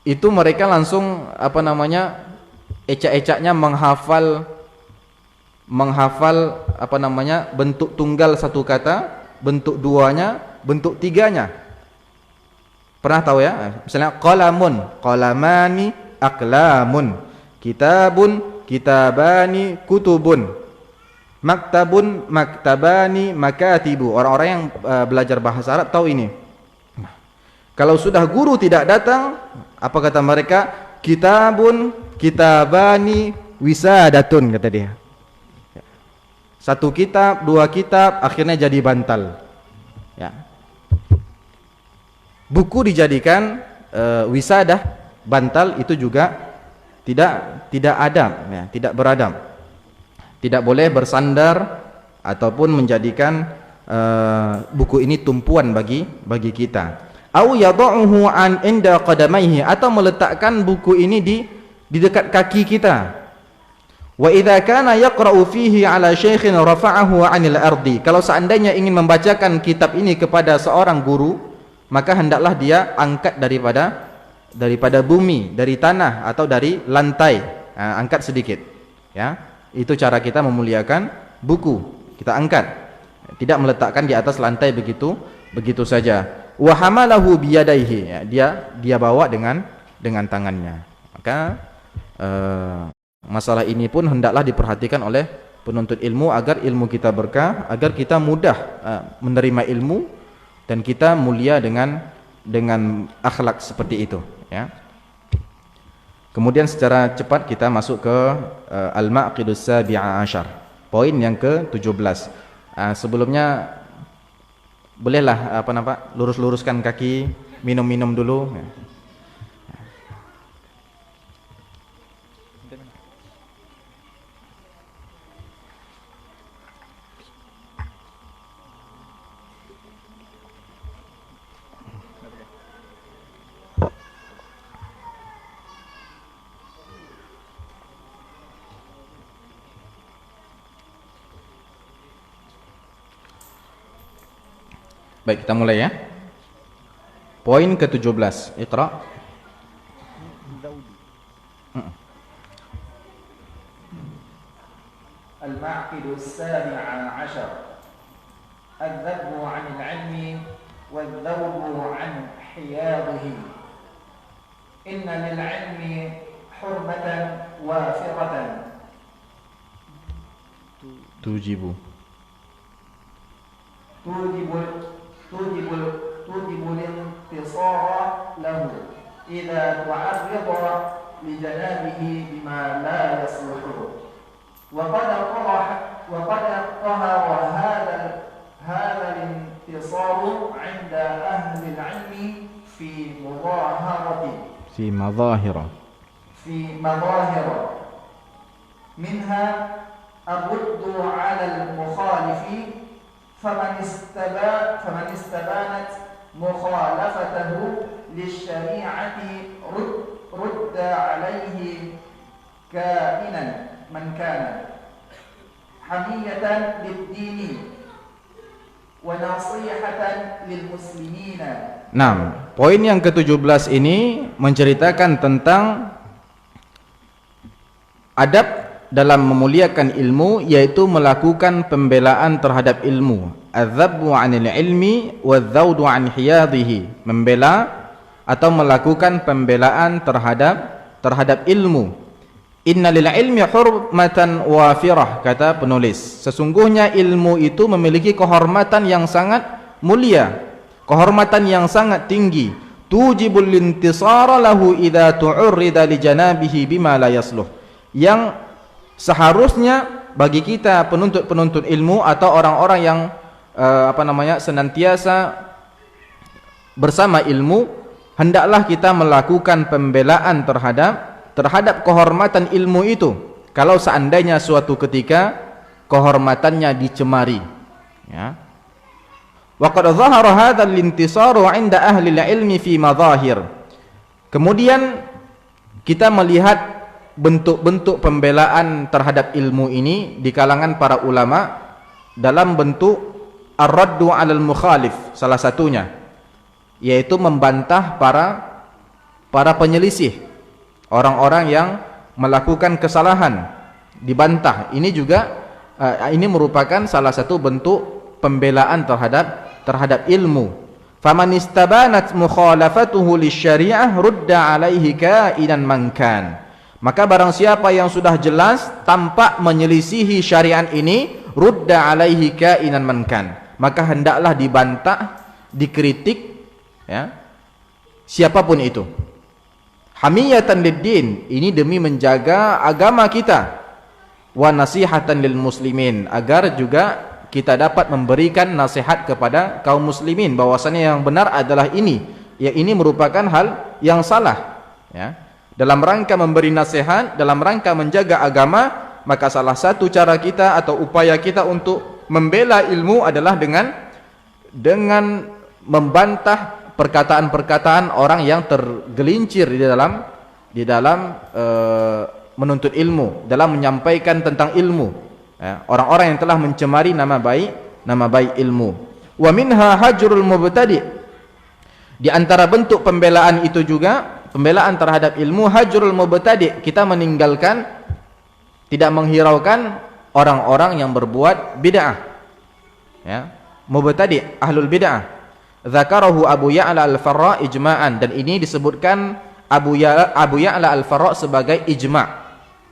itu mereka langsung ecak-ecaknya menghafal bentuk tunggal satu kata, bentuk duanya, bentuk tiganya. Pernah tahu, ya? Misalnya qalamun, qalamani, aqlamun, kitabun, kitabani, kutubun, maktabun, maktabani, makatibu. Orang-orang yang belajar bahasa Arab tahu ini. Kalau sudah guru tidak datang, apa kata mereka? Kitabun, kitabani, wisadatun, kata dia. Satu kitab, dua kitab, akhirnya jadi bantal, ya. Buku dijadikan wisadah, bantal, itu juga tidak adab, ya, tidak beradab. Tidak boleh bersandar ataupun menjadikan buku ini tumpuan bagi kita. Au yad'uhu an inda qadamaihi, atau meletakkan buku ini di dekat kaki kita. Wa idza kana yaqra'u fihi 'ala syaikhin rafa'ahu 'anil ardi. Kalau seandainya ingin membacakan kitab ini kepada seorang guru, maka hendaklah dia angkat daripada bumi, dari tanah atau dari lantai. Angkat sedikit, ya. Itu cara kita memuliakan buku. Kita angkat. Tidak meletakkan di atas lantai begitu saja. Wa hamalahu biyadaihi, ya, dia bawa dengan tangannya. Maka masalah ini pun hendaklah diperhatikan oleh penuntut ilmu agar ilmu kita berkah, agar kita mudah menerima ilmu dan kita mulia dengan akhlak seperti itu, ya. Kemudian secara cepat kita masuk ke al-maqidus sabi'a asyar, poin yang ke-17. Sebelumnya bolehlah lurus-luruskan kaki, minum-minum dulu, ya. Baik, kita mulai, ya. Poin ke-17. Iqra. Al-Ma'qidu as-sabi'a 'ashar. Adh-dhabbu 'anil 'ilmi wal-dhawbu 'an hiyadihi. Inna lil-'ilmi hurmatan wafiratan. Tujibu الانتصار له إذا تعرض لجنابه بما لا يصلح وقد طهر هذا الاختصار عند أهل العلم في مظاهرة في مظاهر منها الرد على المخالف فمن استبانت مخالفته للشريعة رد عليه كائنا من كان حمية للدين ونصيحة للمسلمين. Nah, poin yang ke-17 ini menceritakan tentang adab dalam memuliakan ilmu, yaitu melakukan pembelaan terhadap ilmu. Adzabbu 'anil ilmi wadzaudu 'an hiyadhihi, membela atau melakukan pembelaan terhadap ilmu. Inna lil ilmi hurmatan wafirah, kata penulis. Sesungguhnya ilmu itu memiliki kehormatan yang sangat mulia, kehormatan yang sangat tinggi. Tujibul intisara lahu idza tu'rida li janabihi bima la yasluh, yang seharusnya bagi kita penuntut ilmu atau orang-orang yang senantiasa bersama ilmu, hendaklah kita melakukan pembelaan terhadap kehormatan ilmu itu kalau seandainya suatu ketika kehormatannya dicemari, ya. Wa qad dhahara hadzal intisaru 'inda ahli al-ilmi fi madhahir. Kemudian kita melihat bentuk-bentuk pembelaan terhadap ilmu ini di kalangan para ulama dalam bentuk ar-raddu 'alal mukhalif, salah satunya yaitu membantah para penyelisih, orang-orang yang melakukan kesalahan, dibantah. Ini juga ini merupakan salah satu bentuk pembelaan terhadap ilmu. Faman istabanat mukhalafatuhu lisyari'ah rudda 'alaihi ka'inan man kan. Maka barang siapa yang sudah jelas tampak menyelisihi syariat ini, rudda 'alaihi ka'inan man kan, maka hendaklah dibantah, dikritik, ya, siapapun itu. Hamiyatan lid-din, ini demi menjaga agama kita. Wa nasihatan lil muslimin, agar juga kita dapat memberikan nasihat kepada kaum muslimin bahwasanya yang benar adalah ini, ya, ini merupakan hal yang salah, ya. Dalam rangka memberi nasihat, dalam rangka menjaga agama, maka salah satu cara kita atau upaya kita untuk membela ilmu adalah dengan membantah perkataan-perkataan orang yang tergelincir di dalam menuntut ilmu, dalam menyampaikan tentang ilmu, ya, orang-orang yang telah mencemari nama baik ilmu. Wa minha hajrul mubtadi', di antara bentuk pembelaan itu juga pembelaan terhadap ilmu, hajrul mubtadi', kita meninggalkan, tidak menghiraukan orang-orang yang berbuat bid'ah, ya, mubtadi', ahlul bid'ah. Dzakarahu Abu Ya'la al-Farra ijma'an, dan ini disebutkan Abu Ya'la al-Farra sebagai ijma',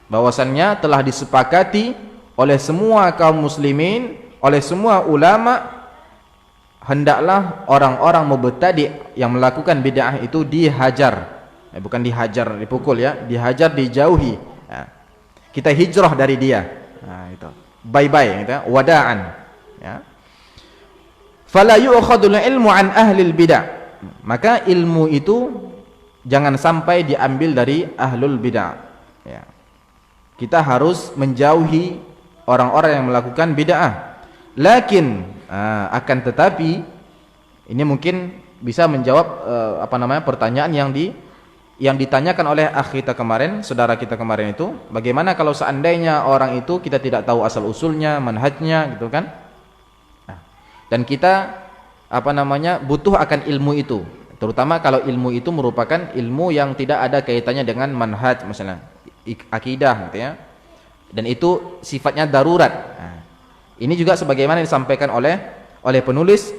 bahwasannya telah disepakati oleh semua kaum muslimin, oleh semua ulama, hendaklah orang-orang mubtadi' yang melakukan bid'ah itu dihajar, bukan dihajar, dipukul, ya, dihajar, dijauhi, ya. Kita hijrah dari dia, nah, itu bye-bye, gitu, wada'an, ya. Fala yu'khadul ilmu an ahlil bid'ah, maka ilmu itu jangan sampai diambil dari ahlul bid'ah, ya. Kita harus menjauhi orang-orang yang melakukan bid'ah. Lakin akan tetapi ini mungkin bisa menjawab pertanyaan yang ditanyakan oleh akh kita kemarin, saudara kita kemarin itu, bagaimana kalau seandainya orang itu kita tidak tahu asal usulnya, manhajnya, gitu kan? Dan kita butuh akan ilmu itu, terutama kalau ilmu itu merupakan ilmu yang tidak ada kaitannya dengan manhaj, misalnya akidah, gitu ya, dan itu sifatnya darurat. Nah, ini juga sebagaimana disampaikan oleh penulis,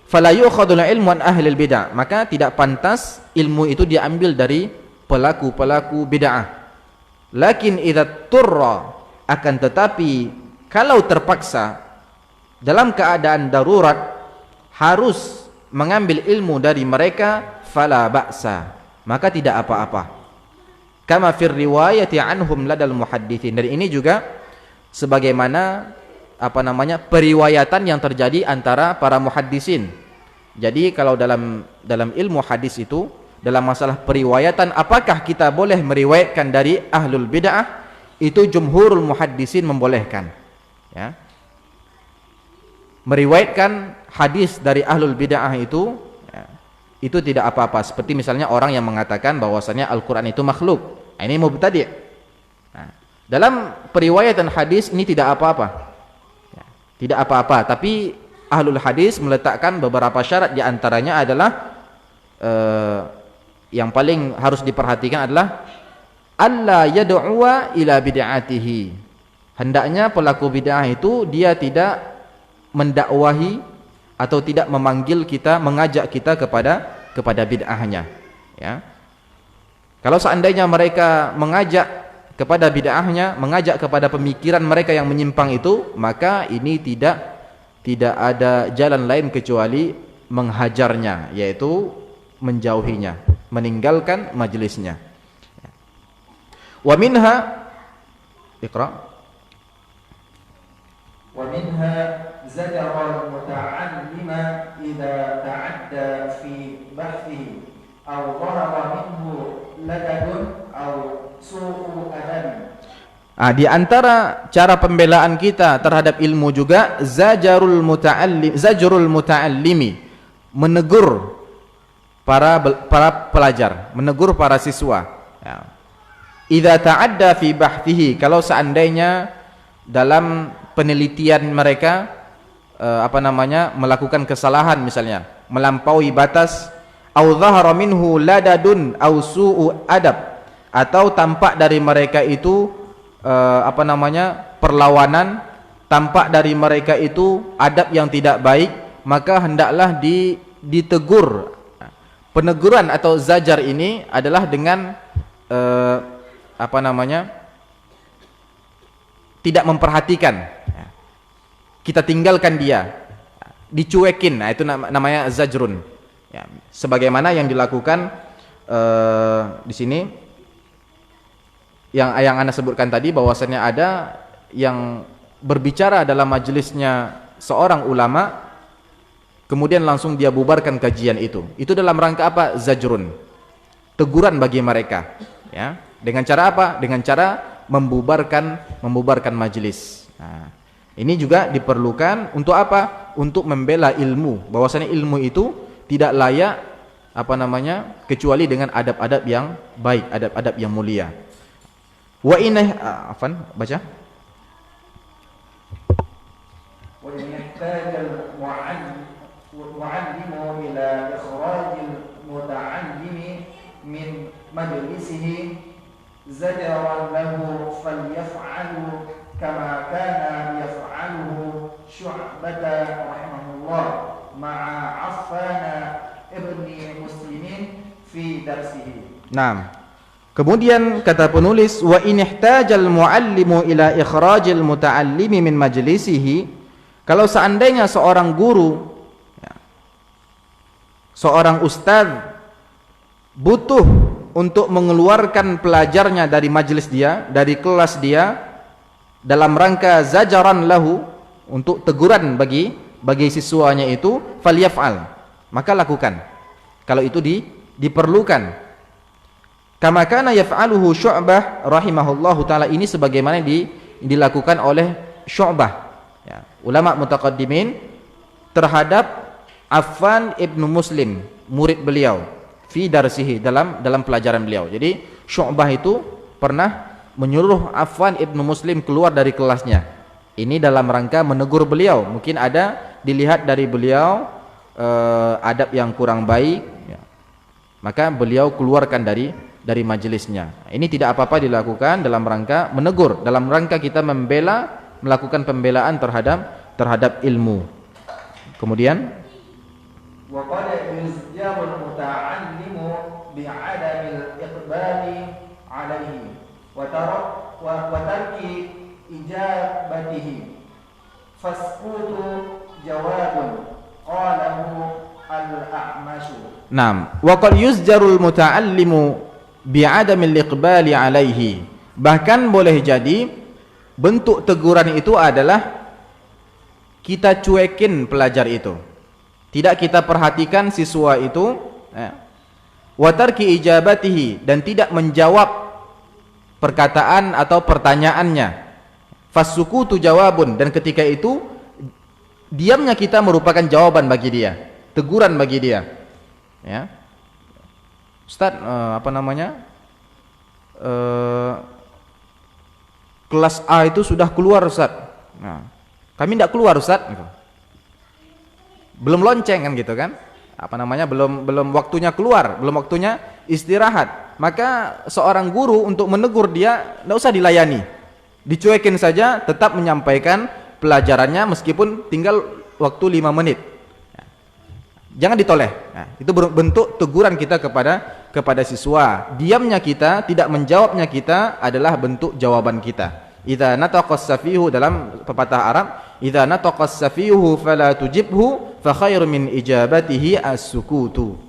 fala yu'khadul ilmu an ahlil bid'ah, maka tidak pantas ilmu itu diambil dari pelaku bid'ah. Lakin idza turra, akan tetapi kalau terpaksa dalam keadaan darurat harus mengambil ilmu dari mereka, fala ba'sa, maka tidak apa-apa. Kama fir riwayati anhum ladal muhadditsin, dan ini juga sebagaimana periwayatan yang terjadi antara para muhaddisin. Jadi kalau dalam ilmu hadis itu, dalam masalah periwayatan, apakah kita boleh meriwayatkan dari ahlul bid'ah? Itu jumhurul muhaddisin membolehkan, ya. Meriwayatkan hadis dari ahlul bid'ah itu, ya, itu tidak apa-apa. Seperti misalnya orang yang mengatakan bahwasanya Al-Quran itu makhluk, ini mubtadi'. Nah, dalam periwayatan hadis ini tidak apa-apa, ya, tidak apa-apa. Tapi ahlul hadis meletakkan beberapa syarat, diantaranya adalah yang paling harus diperhatikan adalah alla yad'uwa ila bid'atihi. Hendaknya pelaku bid'ah itu dia tidak mendakwahi atau tidak memanggil kita, mengajak kita kepada bid'ahnya, ya. Kalau seandainya mereka mengajak kepada bid'ahnya, mengajak kepada pemikiran mereka yang menyimpang itu, maka ini tidak ada jalan lain kecuali menghajarnya, yaitu menjauhinya, meninggalkan majelisnya. Wa minha iqra. ومنها زجر المتعلم إذا تعدى في بحثه أو ظهر منه لدد أو سوء أدب. Di antara cara pembelaan kita terhadap ilmu juga zajrul muta'allimi, menegur para pelajar, menegur para siswa, ya. Idza ta'adda fi bahthihi, kalau seandainya dalam penelitian mereka melakukan kesalahan, misalnya melampaui batas, au dhahara minhu ladadun au su'u adab, atau tampak dari mereka itu perlawanan, tampak dari mereka itu adab yang tidak baik, maka hendaklah ditegur. Peneguran atau zajar ini adalah dengan tidak memperhatikan, kita tinggalkan dia, dicuekin. Nah, itu namanya zajrun, ya. Sebagaimana yang dilakukan di sini, yang Anda sebutkan tadi, bahwasannya ada yang berbicara dalam majelisnya seorang ulama, kemudian langsung dia bubarkan kajian itu. Itu dalam rangka apa? Zajrun, teguran bagi mereka, ya. Dengan cara apa? Dengan cara membubarkan majelis. Nah, ini juga diperlukan untuk apa? Untuk membela ilmu, bahwasanya ilmu itu tidak layak kecuali dengan adab-adab yang baik, adab-adab yang mulia. Wa inna baca. Wa in yahtaja al-mu'allimu ila ikhrajil muta'allimi min majlisihi زجرا له فليفعل كما كان يفعله شعبة رحمه الله مع عفان ابن مسلم في درسه. Naam. Kemudian kata penulis, wa in ihtajal muallimu ila ikhrajil muta'allimi min majlisihi, kalau seandainya seorang guru, ya, seorang ustaz butuh untuk mengeluarkan pelajarnya dari majelis dia, dari kelas dia, dalam rangka zajaran lahu, untuk teguran bagi siswanya itu, falyaf'al, maka lakukan kalau itu diperlukan. Kama kana yaf'aluhu Syu'bah rahimahullahu taala, ini sebagaimana dilakukan oleh Syu'bah, ya, ulama mutaqaddimin, terhadap Affan ibnu Muslim, murid beliau, fi darsihi, dalam pelajaran beliau. Jadi Syu'bah itu pernah menyuruh Affan ibnu Muslim keluar dari kelasnya. Ini dalam rangka menegur beliau. Mungkin ada dilihat dari beliau adab yang kurang baik, ya, maka beliau keluarkan dari majelisnya. Ini tidak apa-apa dilakukan dalam rangka menegur, dalam rangka kita melakukan pembelaan terhadap ilmu. Kemudian وقد يزجر المتعلم بعدم الإقبال عليه وترك إجابته فاسكوت جواب قاله الأعمش. Naam, wa qad yuzjarul muta'allimu bi'adamil iqbali alaihi. Bahkan boleh jadi bentuk teguran itu adalah kita cuekin pelajar itu, tidak kita perhatikan siswa itu, wa tarki ijabatihi, dan tidak menjawab perkataan atau pertanyaannya. Fasukutu jawabun, dan ketika itu diamnya kita merupakan jawaban bagi dia, teguran bagi dia. Ya, Ustaz, kelas A itu sudah keluar Ustaz. Nah, kami tidak keluar Ustaz. Belum lonceng kan gitu kan? Belum waktunya keluar, belum waktunya istirahat. Maka seorang guru untuk menegur dia tidak usah dilayani, dicuekin saja, tetap menyampaikan pelajarannya meskipun tinggal waktu 5 menit. Jangan ditoleh. Nah, itu bentuk teguran kita kepada siswa. Diamnya kita, tidak menjawabnya kita adalah bentuk jawaban kita. Idza nataqas safihu, dalam pepatah Arab, idza nataqas safihu fala tujibhu fa khairu min ijabatihi as-sukutu.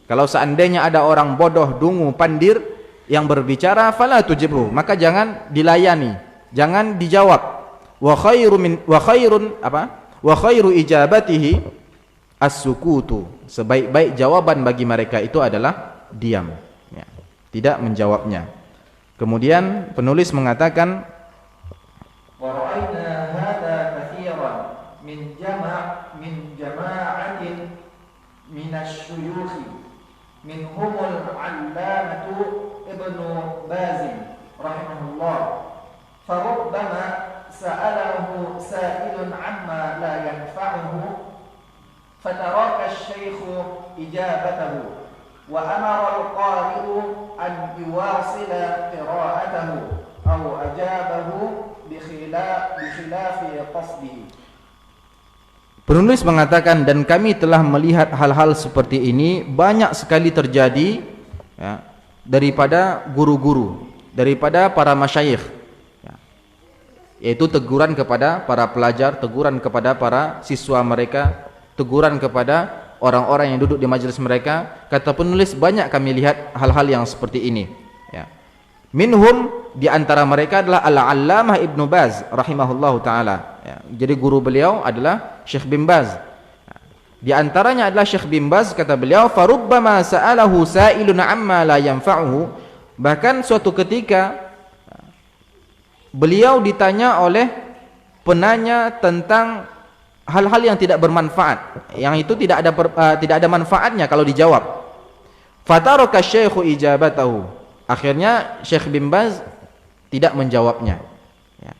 Kalau seandainya ada orang bodoh, dungu, pandir yang berbicara, fala tujibhu, maka jangan dilayani, jangan dijawab. Wa khairu ijabatihi as-sukutu, sebaik-baik jawaban bagi mereka itu adalah diam, ya, tidak menjawabnya. Kemudian penulis mengatakan, wa ra'ayna hadza katsiran min jama'atin min asy-syuyukh minhumul 'allamatu Ibnu Baz rahimahullah, farubbama sa'alahu sa'ilun 'amma la yanfa'uhu فترك الشيخ إجابته وأمر القارئ أن يواصل قراءته أو أجابه بخلاف قصده. Penulis mengatakan, dan kami telah melihat hal-hal seperti ini banyak sekali terjadi, ya, daripada guru-guru, daripada para masyayikh, ya, yaitu teguran kepada para pelajar, teguran kepada para siswa mereka, teguran kepada orang-orang yang duduk di majelis mereka. Kata penulis, banyak kami lihat hal-hal yang seperti ini, ya. Minhum, di antara mereka adalah Al-Allamah Ibnu Baz rahimahullahu taala, ya. Jadi guru beliau adalah Syekh bin Baz. Di antaranya adalah Syekh bin Baz, kata beliau, farubbama sa'alahu sa'ilun amma la yanfa'uhu, bahkan suatu ketika beliau ditanya oleh penanya tentang hal-hal yang tidak bermanfaat, yang itu tidak ada manfaatnya kalau dijawab. Fataraka syekhu ijabatahu, akhirnya Syekh bin Baz tidak menjawabnya, ya,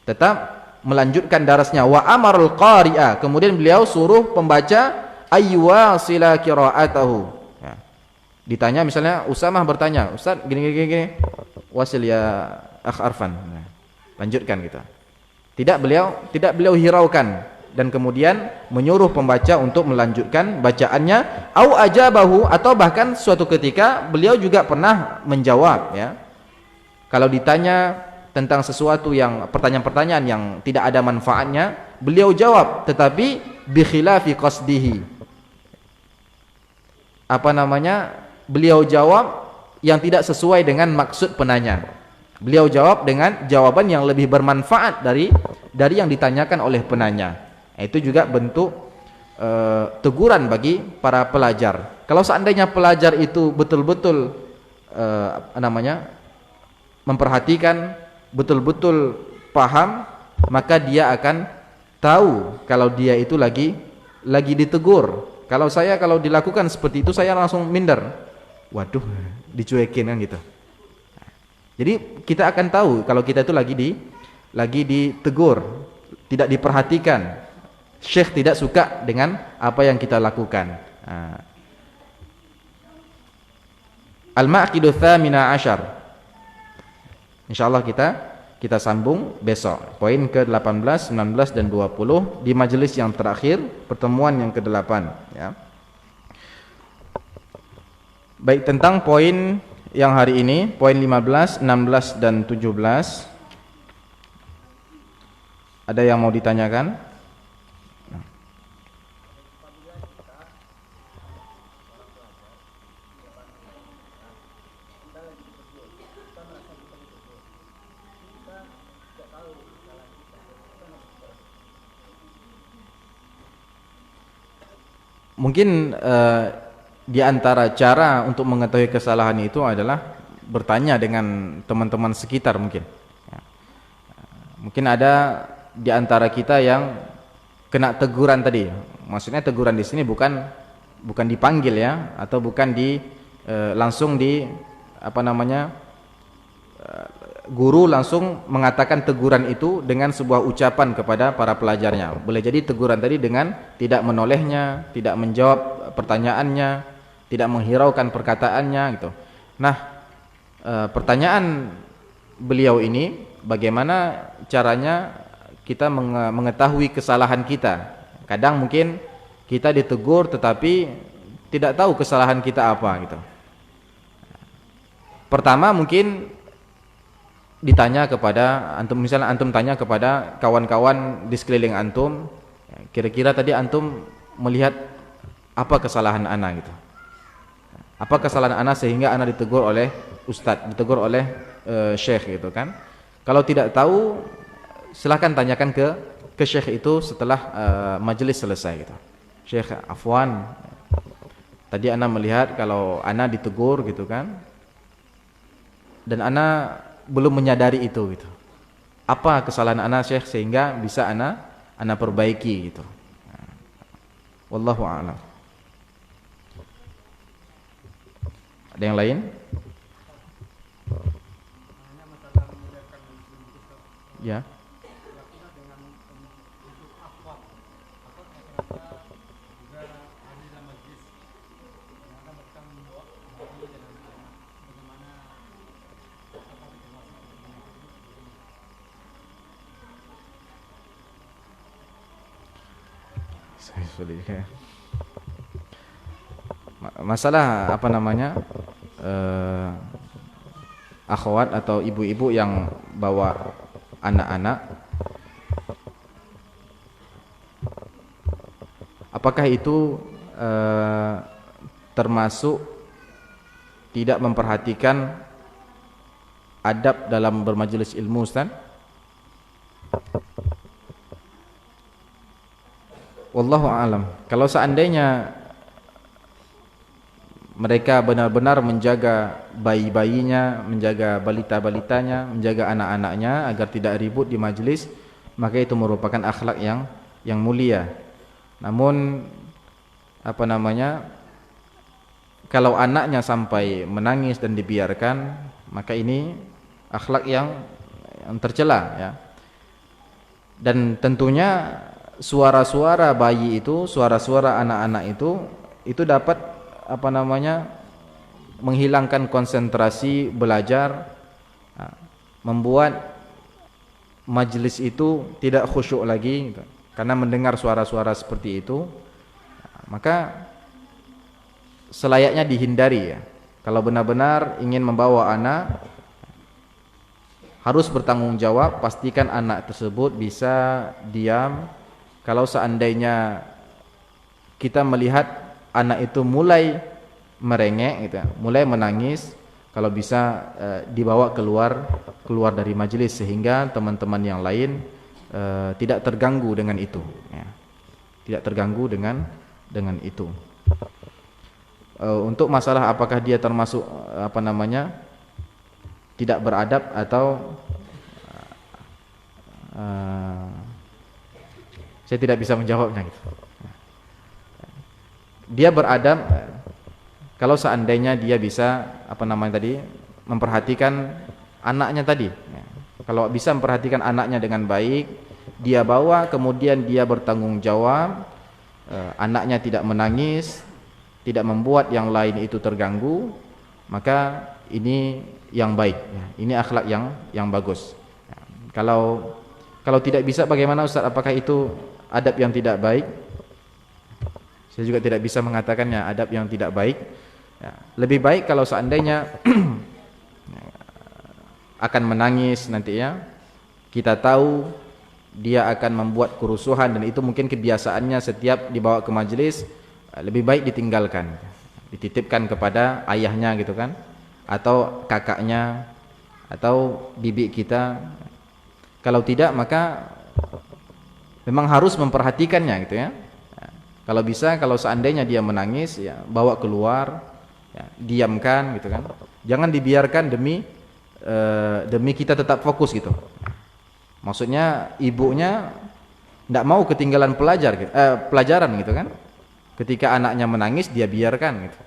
tetap melanjutkan darasnya. Wa amarul qari'a, kemudian beliau suruh pembaca ayyuwasila qira'atahu, ya. Ditanya misalnya Usamah bertanya, Ustaz gini, wasil ya akh Arfan, nah, lanjutkan gitu. Tidak beliau hiraukan, dan kemudian menyuruh pembaca untuk melanjutkan bacaannya. Au ajabahu, atau bahkan suatu ketika beliau juga pernah menjawab, ya. Kalau ditanya tentang sesuatu yang pertanyaan-pertanyaan yang tidak ada manfaatnya, beliau jawab, tetapi bi khilafi qasdihi. Beliau jawab yang tidak sesuai dengan maksud penanya. Beliau jawab dengan jawaban yang lebih bermanfaat dari yang ditanyakan oleh penanya. Itu juga bentuk teguran bagi para pelajar. Kalau seandainya pelajar itu betul-betul memperhatikan, betul-betul paham, maka dia akan tahu kalau dia itu lagi ditegur. Kalau dilakukan seperti itu, saya langsung minder. Waduh, dicuekin kan gitu. Jadi kita akan tahu kalau kita itu lagi ditegur, tidak diperhatikan. Syekh tidak suka dengan apa yang kita lakukan. Al-Maqidu Thamina Ashar. Insyaallah kita sambung besok. Poin ke-18, 19 dan 20 di majelis yang terakhir, pertemuan yang ke-8, ya. Baik, tentang poin yang hari ini, poin 15, 16 dan 17. Ada yang mau ditanyakan? Mungkin di antara cara untuk mengetahui kesalahan itu adalah bertanya dengan teman-teman sekitar mungkin. Ya. Mungkin ada di antara kita yang kena teguran tadi. Maksudnya teguran di sini bukan dipanggil ya, atau bukan langsung guru langsung mengatakan teguran itu dengan sebuah ucapan kepada para pelajarnya. Boleh jadi teguran tadi dengan tidak menolehnya, tidak menjawab pertanyaannya, tidak menghiraukan perkataannya gitu. Nah, pertanyaan beliau ini, bagaimana caranya kita mengetahui kesalahan kita? Kadang mungkin kita ditegur tetapi tidak tahu kesalahan kita apa gitu. Pertama mungkin ditanya kepada antum, misalnya antum tanya kepada kawan-kawan di sekeliling antum, kira-kira tadi antum melihat apa kesalahan ana gitu. Apa kesalahan ana sehingga ana ditegur oleh ustadz, ditegur oleh syekh gitu kan. Kalau tidak tahu silahkan tanyakan ke syekh itu setelah majelis selesai gitu. Syekh, afwan, tadi ana melihat kalau ana ditegur gitu kan, dan ana belum menyadari itu gitu. Apa kesalahan ana Syekh sehingga bisa ana perbaiki gitu. Wallahu a'lam. Ada yang lain? Ya. Masalah akhwat atau ibu-ibu yang bawa anak-anak, apakah itu termasuk tidak memperhatikan adab dalam bermajelis ilmu, Ustaz? Wallahu a'lam. Kalau seandainya mereka benar-benar menjaga bayi-bayinya, menjaga balita-balitanya, menjaga anak-anaknya agar tidak ribut di majelis, maka itu merupakan akhlak yang mulia. Namun kalau anaknya sampai menangis dan dibiarkan, maka ini akhlak yang tercela ya. Dan tentunya suara-suara bayi itu, suara-suara anak-anak itu dapat menghilangkan konsentrasi belajar, membuat majelis itu tidak khusyuk lagi gitu. Karena mendengar suara-suara seperti itu, maka selayaknya dihindari ya. Kalau benar-benar ingin membawa anak, harus bertanggung jawab, pastikan anak tersebut bisa diam. Kalau seandainya kita melihat anak itu mulai merengek gitu, mulai menangis, kalau bisa dibawa keluar dari majelis sehingga teman-teman yang lain tidak terganggu dengan itu ya. Tidak terganggu dengan itu. Untuk masalah apakah dia termasuk tidak beradab atau saya tidak bisa menjawabnya gitu. Dia beradab kalau seandainya dia bisa memperhatikan anaknya tadi. Kalau bisa memperhatikan anaknya dengan baik, dia bawa, kemudian dia bertanggung jawab, anaknya tidak menangis, tidak membuat yang lain itu terganggu, maka ini yang baik. Ini akhlak yang bagus. Kalau tidak bisa, bagaimana Ustaz? Apakah itu adab yang tidak baik? Saya juga tidak bisa mengatakannya adab yang tidak baik. Ya, lebih baik kalau seandainya akan menangis nanti ya, kita tahu dia akan membuat kerusuhan dan itu mungkin kebiasaannya setiap dibawa ke majelis, lebih baik ditinggalkan, dititipkan kepada ayahnya gitu kan, atau kakaknya, atau bibi kita. Kalau tidak, maka memang harus memperhatikannya gitu ya. Kalau bisa, kalau seandainya dia menangis, ya bawa keluar, ya, diamkan gitu kan. Jangan dibiarkan demi kita tetap fokus gitu. Maksudnya ibunya tidak mau ketinggalan pelajaran gitu kan. Ketika anaknya menangis dia biarkan gitu.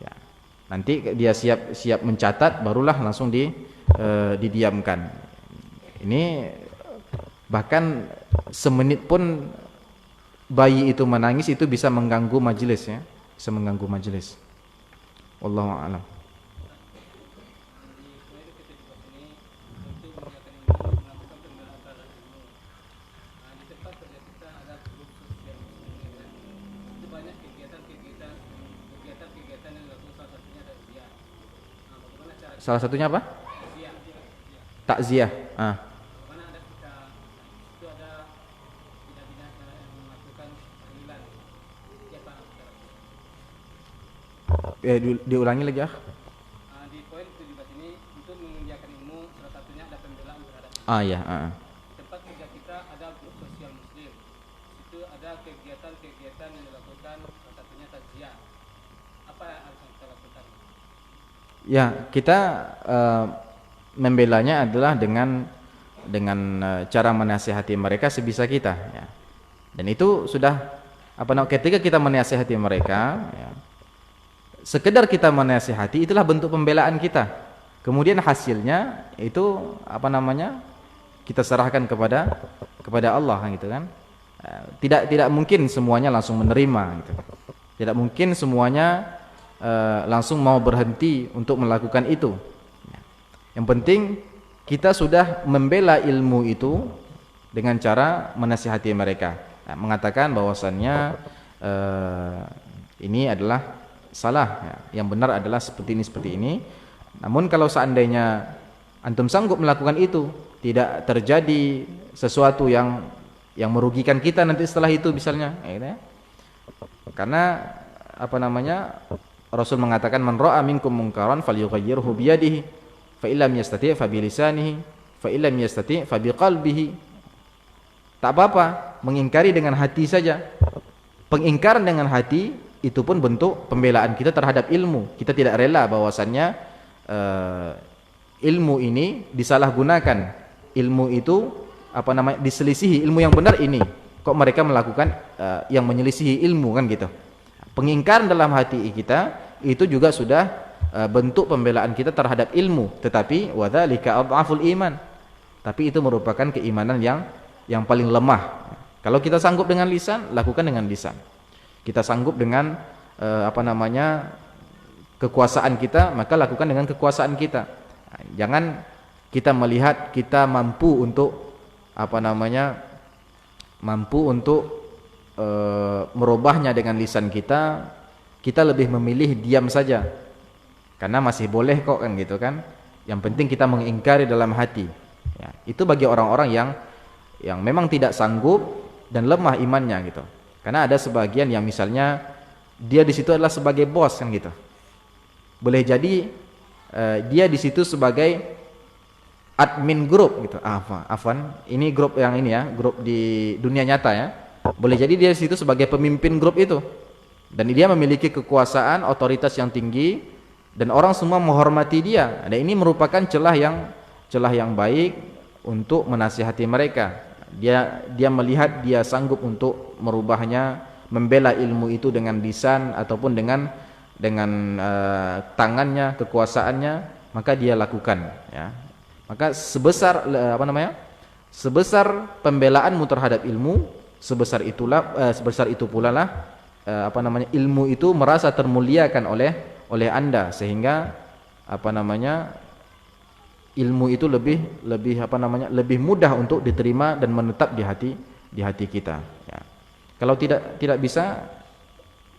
Ya. Nanti dia siap mencatat, barulah langsung didiamkan. Ini bahkan semenit pun bayi itu menangis itu bisa mengganggu majelis ya, bisa mengganggu majelis. Wallahu a'lam. Salah satunya apa? Takziah. Diulangi lagi ah. Di poin 17 ini untuk mengiyakan ilmu salah satunya ada pembelaan terhadap Ya. tempat kerja kita ada grup sosial muslim. Itu ada kegiatan-kegiatan yang dilakukan salah satunya takziah. Apa yang harus kita lakukan? Ya, kita membelanya adalah dengan cara menasihati mereka sebisa kita ya. Dan itu sudah ketika kita menasihati mereka ya, sekedar kita menasihati itulah bentuk pembelaan kita. Kemudian hasilnya itu kita serahkan kepada Allah gitu kan. Tidak mungkin semuanya langsung menerima gitu. Tidak mungkin semuanya langsung mau berhenti untuk melakukan itu. Yang penting kita sudah membela ilmu itu dengan cara menasihati mereka, mengatakan bahwasannya ini adalah salah ya. Yang benar adalah seperti ini. Namun kalau seandainya antum sanggup melakukan itu, tidak terjadi sesuatu yang merugikan kita nanti setelah itu misalnya ya. Karena Rasul mengatakan man ra'a minkum munkaran falyughayyirhu biyadihi fa illam yastati' fa bilisanihi fa illam yastati' fa biqalbihi. Tak apa-apa mengingkari dengan hati saja. Pengingkaran dengan hati itu pun bentuk pembelaan kita terhadap ilmu. Kita tidak rela bahwasannya ilmu ini disalahgunakan. Ilmu itu diselisihi. Ilmu yang benar ini kok mereka melakukan yang menyelisihi ilmu kan gitu. Pengingkaran dalam hati kita itu juga sudah bentuk pembelaan kita terhadap ilmu. Tetapi wadzalika adhaful iman. Tapi itu merupakan keimanan yang paling lemah. Kalau kita sanggup dengan lisan, lakukan dengan lisan. Kita sanggup dengan kekuasaan kita, maka lakukan dengan kekuasaan kita. Jangan kita melihat kita mampu untuk merubahnya dengan lisan kita, kita lebih memilih diam saja. Karena masih boleh kok kan gitu kan. Yang penting kita mengingkari dalam hati. Ya, itu bagi orang-orang yang memang tidak sanggup dan lemah imannya gitu. Karena ada sebagian yang misalnya dia di situ adalah sebagai bos kan gitu. Boleh jadi dia di situ sebagai admin grup gitu. Ini grup yang ini ya, grup di dunia nyata ya. Boleh jadi dia di situ sebagai pemimpin grup itu. Dan dia memiliki kekuasaan, otoritas yang tinggi dan orang semua menghormati dia. Dan ini merupakan celah yang baik untuk menasihati mereka. Dia melihat dia sanggup untuk merubahnya, membela ilmu itu dengan lisan ataupun dengan tangannya, kekuasaannya, maka dia lakukan ya. Maka sebesar pembelaanmu terhadap ilmu, sebesar itu pula lah ilmu itu merasa termuliakan oleh Anda, sehingga ilmu itu lebih mudah untuk diterima dan menetap di hati kita ya. Kalau tidak bisa,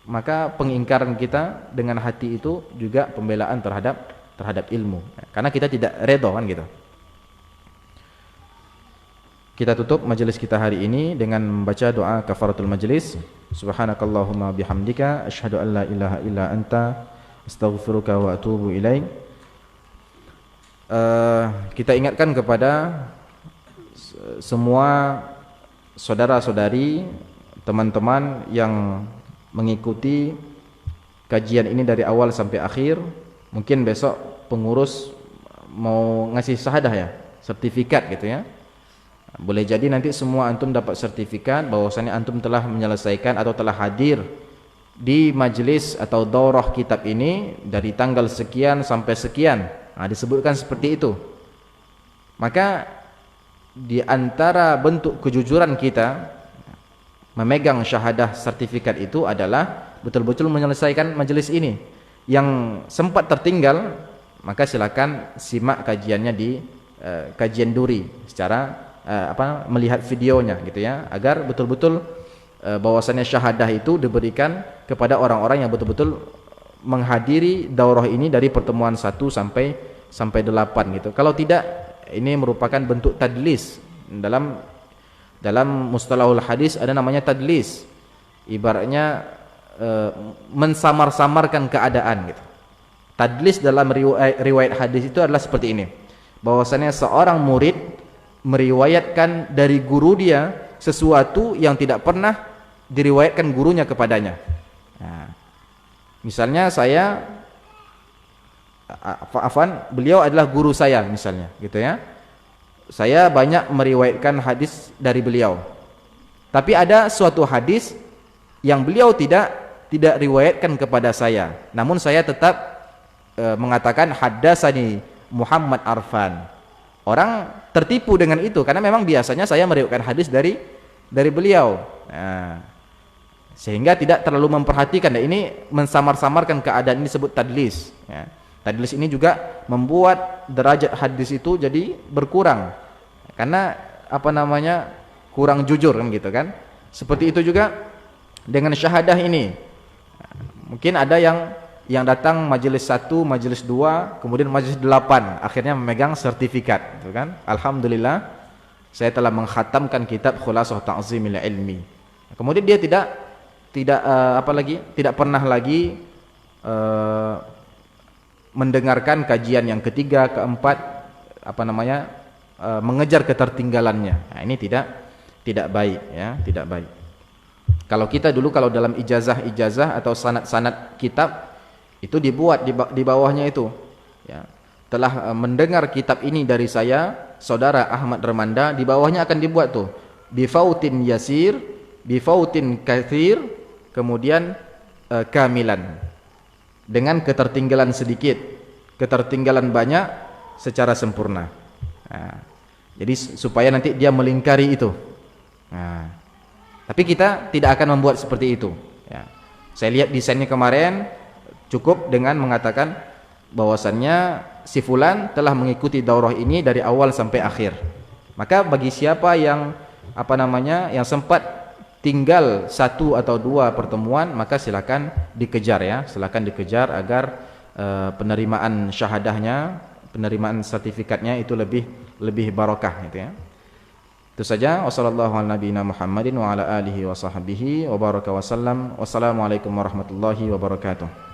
maka pengingkaran kita dengan hati itu juga pembelaan terhadap ilmu ya. Karena kita tidak redha kan gitu. Kita tutup majelis kita hari ini dengan membaca doa kafaratul majelis. Subhanakallahumma bihamdika asyhadu an la ilaha illa anta astaghfiruka wa atubu ilaik. Kita ingatkan kepada semua saudara-saudari teman-teman yang mengikuti kajian ini dari awal sampai akhir, mungkin besok pengurus mau ngasih syahadah ya, sertifikat gitu ya. Boleh jadi nanti semua antum dapat sertifikat bahwasanya antum telah menyelesaikan atau telah hadir di majelis atau daurah kitab ini dari tanggal sekian sampai sekian. Nah, disebutkan seperti itu. Maka di antara bentuk kejujuran kita memegang syahadah sertifikat itu adalah betul-betul menyelesaikan majelis ini. Yang sempat tertinggal, maka silakan simak kajiannya di kajian duri secara melihat videonya gitu ya, agar betul-betul bahwasannya syahadah itu diberikan kepada orang-orang yang betul-betul menghadiri daurah ini dari pertemuan 1 sampai 8 gitu. Kalau tidak, ini merupakan bentuk tadlis. Dalam mustalahul hadis ada namanya tadlis. Ibaratnya mensamar-samarkan keadaan gitu. Tadlis dalam riwayat hadis itu adalah seperti ini. Bahwasanya seorang murid meriwayatkan dari guru dia sesuatu yang tidak pernah diriwayatkan gurunya kepadanya. Nah, misalnya beliau adalah guru saya misalnya, gitu ya. Saya banyak meriwayatkan hadis dari beliau. Tapi ada suatu hadis yang beliau tidak riwayatkan kepada saya. Namun saya tetap mengatakan haddatsani Muhammad Arfan. Orang tertipu dengan itu karena memang biasanya saya meriwayatkan hadis dari beliau. Nah, sehingga tidak terlalu memperhatikan. Nah, ini mensamar-samarkan keadaan, ini disebut tadlis ya. Tadlis ini juga membuat derajat hadis itu jadi berkurang karena kurang jujur kan gitu kan. Seperti itu juga dengan syahadah ini. Mungkin ada yang datang majelis 1, majelis 2, kemudian majelis 8, akhirnya memegang sertifikat gitu kan. Alhamdulillah saya telah mengkhatamkan kitab Khulasah Ta'zimil Ilmi. Kemudian dia tidak pernah lagi mendengarkan kajian yang ketiga, keempat, mengejar ketertinggalannya. Nah, ini tidak baik ya, tidak baik. Kalau kita dulu dalam ijazah atau sanad kitab itu dibuat di bawahnya itu ya, telah mendengar kitab ini dari saya saudara Ahmad Remanda, di bawahnya akan dibuat tuh bifautin yasir, bifautin katsir, kemudian kamilan, dengan ketertinggalan sedikit, ketertinggalan banyak secara sempurna. Nah, jadi supaya nanti dia melingkari itu. Nah, tapi kita tidak akan membuat seperti itu ya. Saya lihat desainnya kemarin, cukup dengan mengatakan bahwasannya si fulan telah mengikuti daurah ini dari awal sampai akhir. Maka bagi siapa yang yang sempat tinggal 1 atau 2 pertemuan, maka silakan dikejar ya, silakan dikejar agar penerimaan syahadahnya, penerimaan sertifikatnya itu lebih barokah gitu ya. Itu saja. Wassalamualaikum warahmatullahi wabarakatuh.